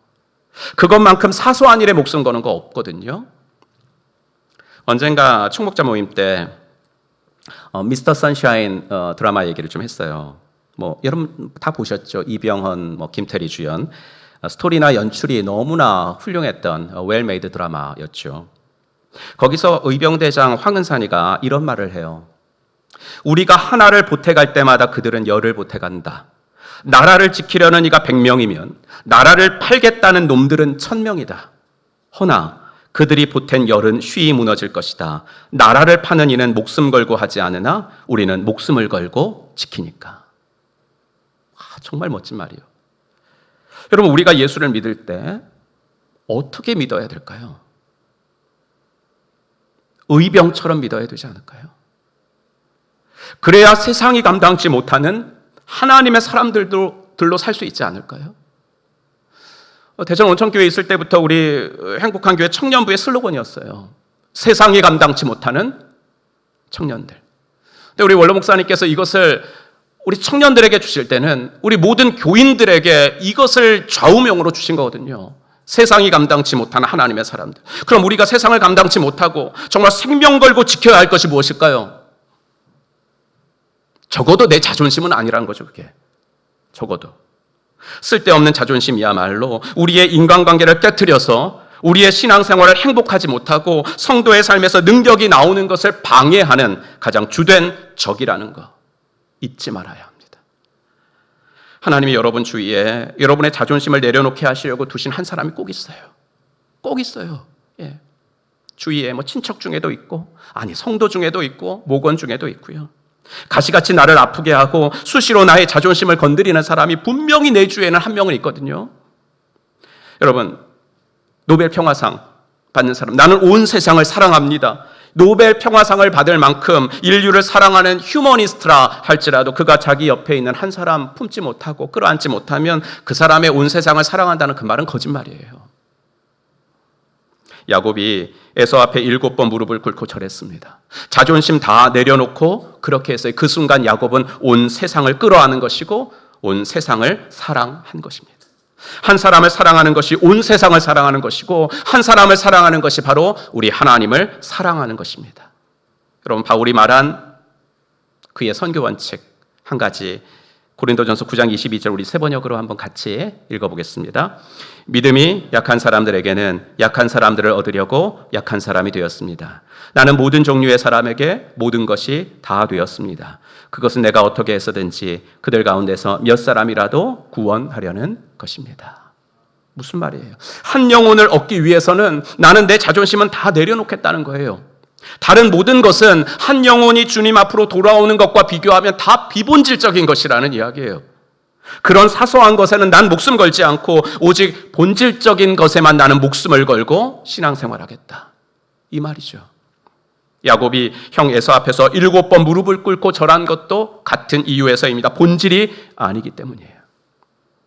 그것만큼 사소한 일에 목숨 거는 거 없거든요. 언젠가 총목자 모임 때 미스터 선샤인 드라마 얘기를 좀 했어요. 여러분 다 보셨죠? 이병헌, 김태리 주연. 스토리나 연출이 너무나 훌륭했던 웰메이드 드라마였죠. 거기서 의병대장 황은산이가 이런 말을 해요. 우리가 하나를 보태갈 때마다 그들은 열을 보태간다. 나라를 지키려는 이가 100명이면 나라를 팔겠다는 놈들은 1000명이다. 허나 그들이 보탠 열은 쉬이 무너질 것이다. 나라를 파는 이는 목숨 걸고 하지 않으나 우리는 목숨을 걸고 지키니까. 정말 멋진 말이에요. 여러분, 우리가 예수를 믿을 때 어떻게 믿어야 될까요? 의병처럼 믿어야 되지 않을까요? 그래야 세상이 감당치 못하는 하나님의 사람들로 살 수 있지 않을까요? 대전 온천교회에 있을 때부터 우리 행복한 교회 청년부의 슬로건이었어요. 세상이 감당치 못하는 청년들. 근데 우리 원로 목사님께서 이것을 우리 청년들에게 주실 때는 우리 모든 교인들에게 이것을 좌우명으로 주신 거거든요. 세상이 감당치 못하는 하나님의 사람들. 그럼 우리가 세상을 감당치 못하고 정말 생명 걸고 지켜야 할 것이 무엇일까요? 적어도 내 자존심은 아니라는 거죠, 그게. 적어도. 쓸데없는 자존심이야말로 우리의 인간관계를 깨트려서 우리의 신앙생활을 행복하지 못하고 성도의 삶에서 능력이 나오는 것을 방해하는 가장 주된 적이라는 거 잊지 말아야 합니다. 하나님이 여러분 주위에 여러분의 자존심을 내려놓게 하시려고 두신 한 사람이 꼭 있어요. 꼭 있어요. 예. 주위에 친척 중에도 있고, 성도 중에도 있고, 목원 중에도 있고요. 가시같이 나를 아프게 하고 수시로 나의 자존심을 건드리는 사람이 분명히 내 주위에는 한 명은 있거든요. 여러분, 노벨 평화상 받는 사람, 나는 온 세상을 사랑합니다. 노벨 평화상을 받을 만큼 인류를 사랑하는 휴머니스트라 할지라도 그가 자기 옆에 있는 한 사람 품지 못하고 끌어안지 못하면 그 사람의 온 세상을 사랑한다는 그 말은 거짓말이에요. 야곱이 에서 앞에 7번 무릎을 꿇고 절했습니다. 자존심 다 내려놓고 그렇게 해서 그 순간 야곱은 온 세상을 끌어안은 것이고 온 세상을 사랑한 것입니다. 한 사람을 사랑하는 것이 온 세상을 사랑하는 것이고, 한 사람을 사랑하는 것이 바로 우리 하나님을 사랑하는 것입니다. 여러분, 바울이 말한 그의 선교 원칙 한 가지, 고린도전서 9장 22절 우리 세 번역으로 한번 같이 읽어보겠습니다. 믿음이 약한 사람들에게는 약한 사람들을 얻으려고 약한 사람이 되었습니다. 나는 모든 종류의 사람에게 모든 것이 다 되었습니다. 그것은 내가 어떻게 해서든지 그들 가운데서 몇 사람이라도 구원하려는 것입니다. 무슨 말이에요? 한 영혼을 얻기 위해서는 나는 내 자존심은 다 내려놓겠다는 거예요. 다른 모든 것은 한 영혼이 주님 앞으로 돌아오는 것과 비교하면 다 비본질적인 것이라는 이야기예요. 그런 사소한 것에는 난 목숨 걸지 않고 오직 본질적인 것에만 나는 목숨을 걸고 신앙생활하겠다, 이 말이죠. 야곱이 형 에서 앞에서 7번 무릎을 꿇고 절한 것도 같은 이유에서입니다. 본질이 아니기 때문이에요.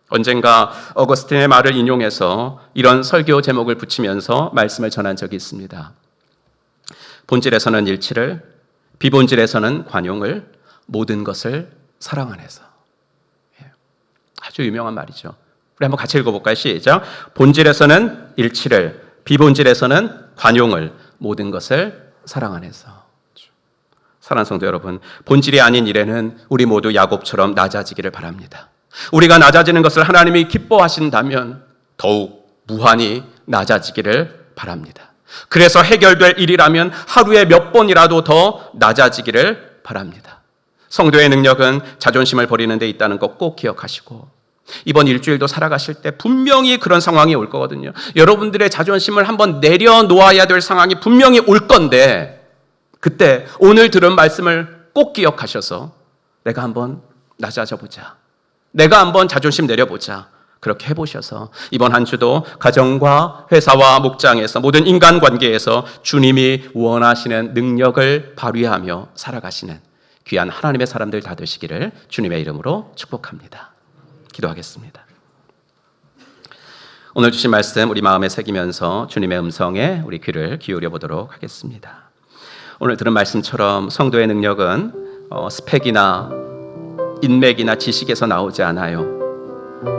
언젠가 어거스틴의 말을 인용해서 이런 설교 제목을 붙이면서 말씀을 전한 적이 있습니다. 본질에서는 일치를, 비본질에서는 관용을, 모든 것을 사랑 안에서. 아주 유명한 말이죠. 우리 한번 같이 읽어볼까요? 시작. 본질에서는 일치를, 비본질에서는 관용을, 모든 것을 사랑 안에서. 사랑하는 성도 여러분, 본질이 아닌 일에는 우리 모두 야곱처럼 낮아지기를 바랍니다. 우리가 낮아지는 것을 하나님이 기뻐하신다면 더욱 무한히 낮아지기를 바랍니다. 그래서 해결될 일이라면 하루에 몇 번이라도 더 낮아지기를 바랍니다. 성도의 능력은 자존심을 버리는 데 있다는 것 꼭 기억하시고, 이번 일주일도 살아가실 때 분명히 그런 상황이 올 거거든요. 여러분들의 자존심을 한번 내려놓아야 될 상황이 분명히 올 건데, 그때 오늘 들은 말씀을 꼭 기억하셔서 내가 한번 낮아져 보자, 내가 한번 자존심 내려보자, 그렇게 해보셔서 이번 한 주도 가정과 회사와 목장에서 모든 인간관계에서 주님이 원하시는 능력을 발휘하며 살아가시는 귀한 하나님의 사람들 다 되시기를 주님의 이름으로 축복합니다. 기도하겠습니다. 오늘 주신 말씀 우리 마음에 새기면서 주님의 음성에 우리 귀를 기울여 보도록 하겠습니다. 오늘 들은 말씀처럼 성도의 능력은 스펙이나 인맥이나 지식에서 나오지 않아요.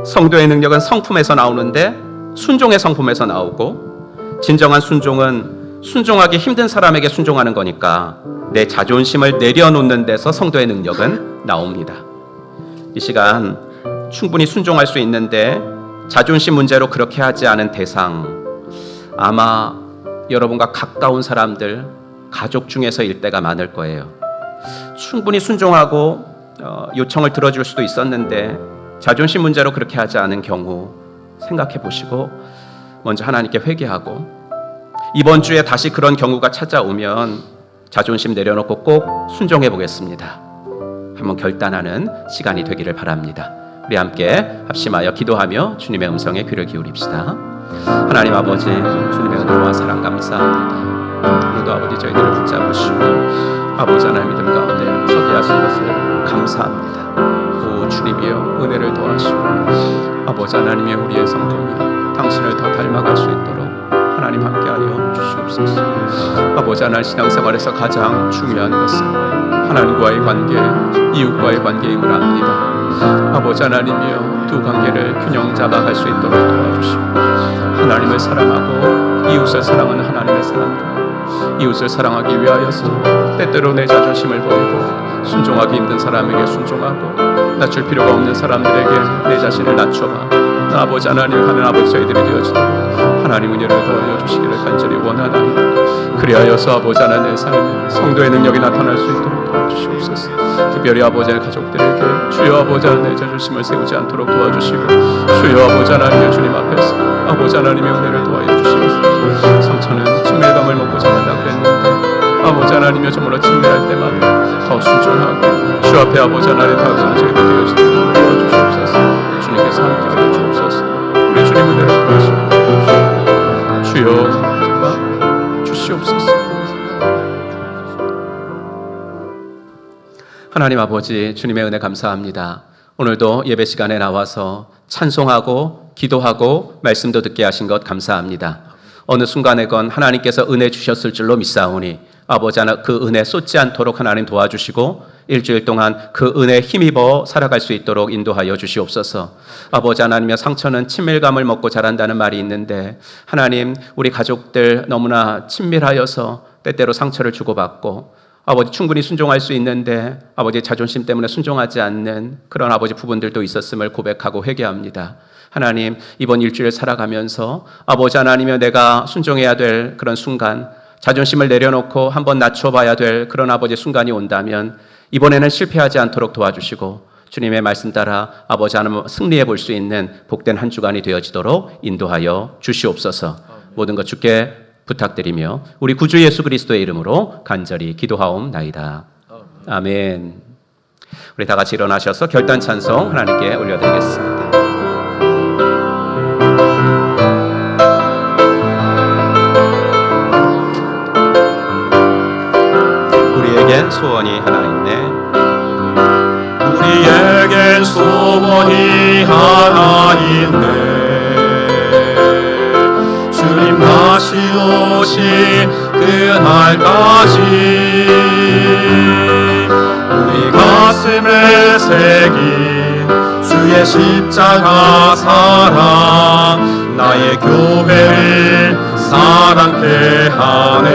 성도의 능력은 성품에서 나오는데 순종의 성품에서 나오고, 진정한 순종은 순종하기 힘든 사람에게 순종하는 거니까 내 자존심을 내려놓는 데서 성도의 능력은 나옵니다. 이 시간 충분히 순종할 수 있는데 자존심 문제로 그렇게 하지 않은 대상, 아마 여러분과 가까운 사람들, 가족 중에서일 때가 많을 거예요. 충분히 순종하고 요청을 들어줄 수도 있었는데 자존심 문제로 그렇게 하지 않은 경우 생각해 보시고 먼저 하나님께 회개하고, 이번 주에 다시 그런 경우가 찾아오면 자존심 내려놓고 꼭 순종해 보겠습니다, 한번 결단하는 시간이 되기를 바랍니다. 우리 함께 합심하여 기도하며 주님의 음성에 귀를 기울입시다. 하나님 아버지, 주님의 은혜와 사랑 감사합니다. 오늘도 아버지 저희들을 붙잡으시고 아버지 하나님 믿음 가운데 서게 하신 것을 감사합니다. 오 주님이여, 은혜를 더하시고 아버지 하나님의 우리의 성품이 당신을 더 닮아갈 수 있도록 하나님 함께하여 주시옵소서. 아버지 하나님, 신앙생활에서 가장 중요한 것은 하나님과의 관계, 이웃과의 관계임을 압니다. 아버지 하나님이여, 두 관계를 균형 잡아갈 수 있도록 도와주시고 하나님을 사랑하고 이웃을 사랑하는 하나님의 사람들, 이웃을 사랑하기 위하여서 때때로 내 자존심을 버리고 순종하기 힘든 사람에게 순종하고 낮출 필요가 없는 사람들에게 내 자신을 낮춰봐 아버지 하나님 하는 아버지 저희들이 되어지도록 하나님 은혜를 더하여 주시기를 간절히 원하나이다. 그리하여서 아버지 하나님의 삶, 성도의 능력이 나타날 수 있도록 도와주시옵소서. 특별히 아버지 하나님 가족들에게 주여 아버지 하나님의 자존심을 세우지 않도록 도와주시고, 주여 아버지 하나님의 주님 앞에서 아버지 하나님의 은혜를 더하여 주시옵소서. 성천은 친밀감을 먹고 자란다 그랬는데 아버지 하나님의 저물어 친밀할 때마다 더 순종하고 주 앞에 아버지 하나님 다가가는 저희들 되어지도록 도와주시옵소서. 주님께서 함께 하여 주옵소서. 우리 주님 은혜를 더하시고 주여 주시옵소서. 하나님 아버지, 주님의 은혜 감사합니다. 오늘도 예배 시간에 나와서 찬송하고 기도하고 말씀도 듣게 하신 것 감사합니다. 어느 순간에건 하나님께서 은혜 주셨을 줄로 믿사오니 아버지 하나 그 은혜 쏟지 않도록 하나님 도와주시고 일주일 동안 그 은혜에 힘입어 살아갈 수 있도록 인도하여 주시옵소서. 아버지 하나님의 상처는 친밀감을 먹고 자란다는 말이 있는데 하나님, 우리 가족들 너무나 친밀하여서 때때로 상처를 주고받고 아버지 충분히 순종할 수 있는데 아버지의 자존심 때문에 순종하지 않는 그런 아버지 부분들도 있었음을 고백하고 회개합니다. 하나님, 이번 일주일 살아가면서 아버지 하나님이여 내가 순종해야 될 그런 순간, 자존심을 내려놓고 한번 낮춰봐야 될 그런 아버지 순간이 온다면 이번에는 실패하지 않도록 도와주시고 주님의 말씀 따라 아버지 하나님 승리해 볼 수 있는 복된 한 주간이 되어지도록 인도하여 주시옵소서. 모든 것 주께 부탁드리며 우리 구주 예수 그리스도의 이름으로 간절히 기도하옵나이다. 아멘. 우리 다 같이 일어나셔서 결단 찬송 하나님께 올려드리겠습니다. 우리에겐 소원이 하나 있네. 우리에겐 소원이 하나 있네. 주님 다시 오신 그날까지 우리 가슴에 새긴 주의 십자가 사랑, 나의 교회를 사랑케 하네.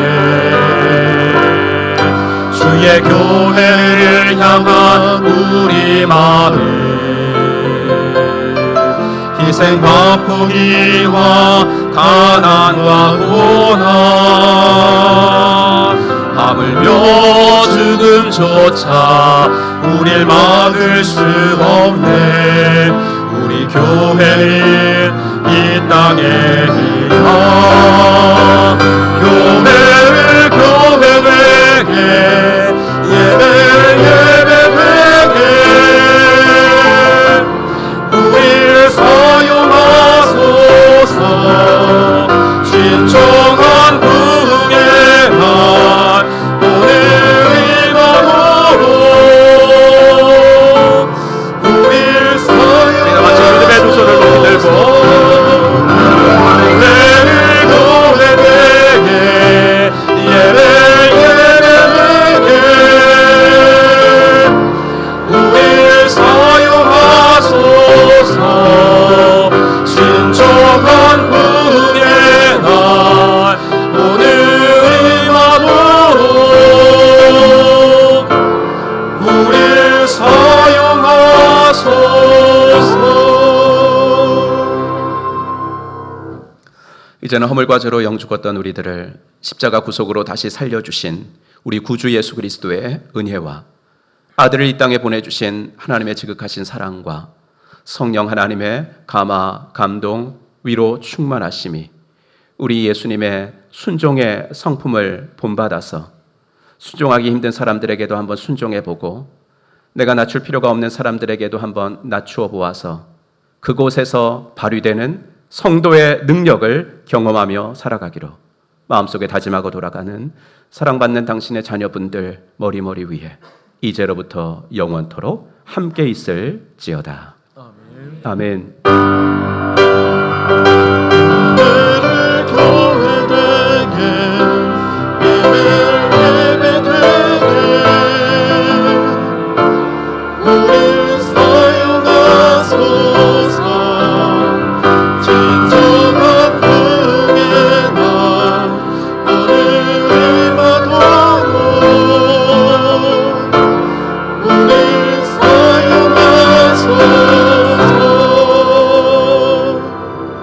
주의 교회를 향한 우리 마음, 희생과 포기와 가난과 고난, 하물며 죽음조차 우릴 막을 수 없네. 우리 교회는 이 땅에이다. 교회를 되게 예배 되게 우리를 사용하소서. 신청한 부흥의 날 오늘 임하도록 우리를 우리가 마치 믿음의 두 손을 높이 들고 신청한 부흥의 날 오늘 임하도록 우리를 사용하소서. 이제는 허물과 죄로 영 죽었던 우리들을 십자가 구속으로 다시 살려주신 우리 구주 예수 그리스도의 은혜와 아들을 이 땅에 보내주신 하나님의 지극하신 사랑과 성령 하나님의 감화, 감동, 위로 충만하심이 우리 예수님의 순종의 성품을 본받아서 순종하기 힘든 사람들에게도 한번 순종해보고 내가 낮출 필요가 없는 사람들에게도 한번 낮추어 보아서 그곳에서 발휘되는 성도의 능력을 경험하며 살아가기로 마음속에 다짐하고 돌아가는 사랑받는 당신의 자녀분들 머리머리 위에 이제로부터 영원토록 함께 있을지어다. 아멘.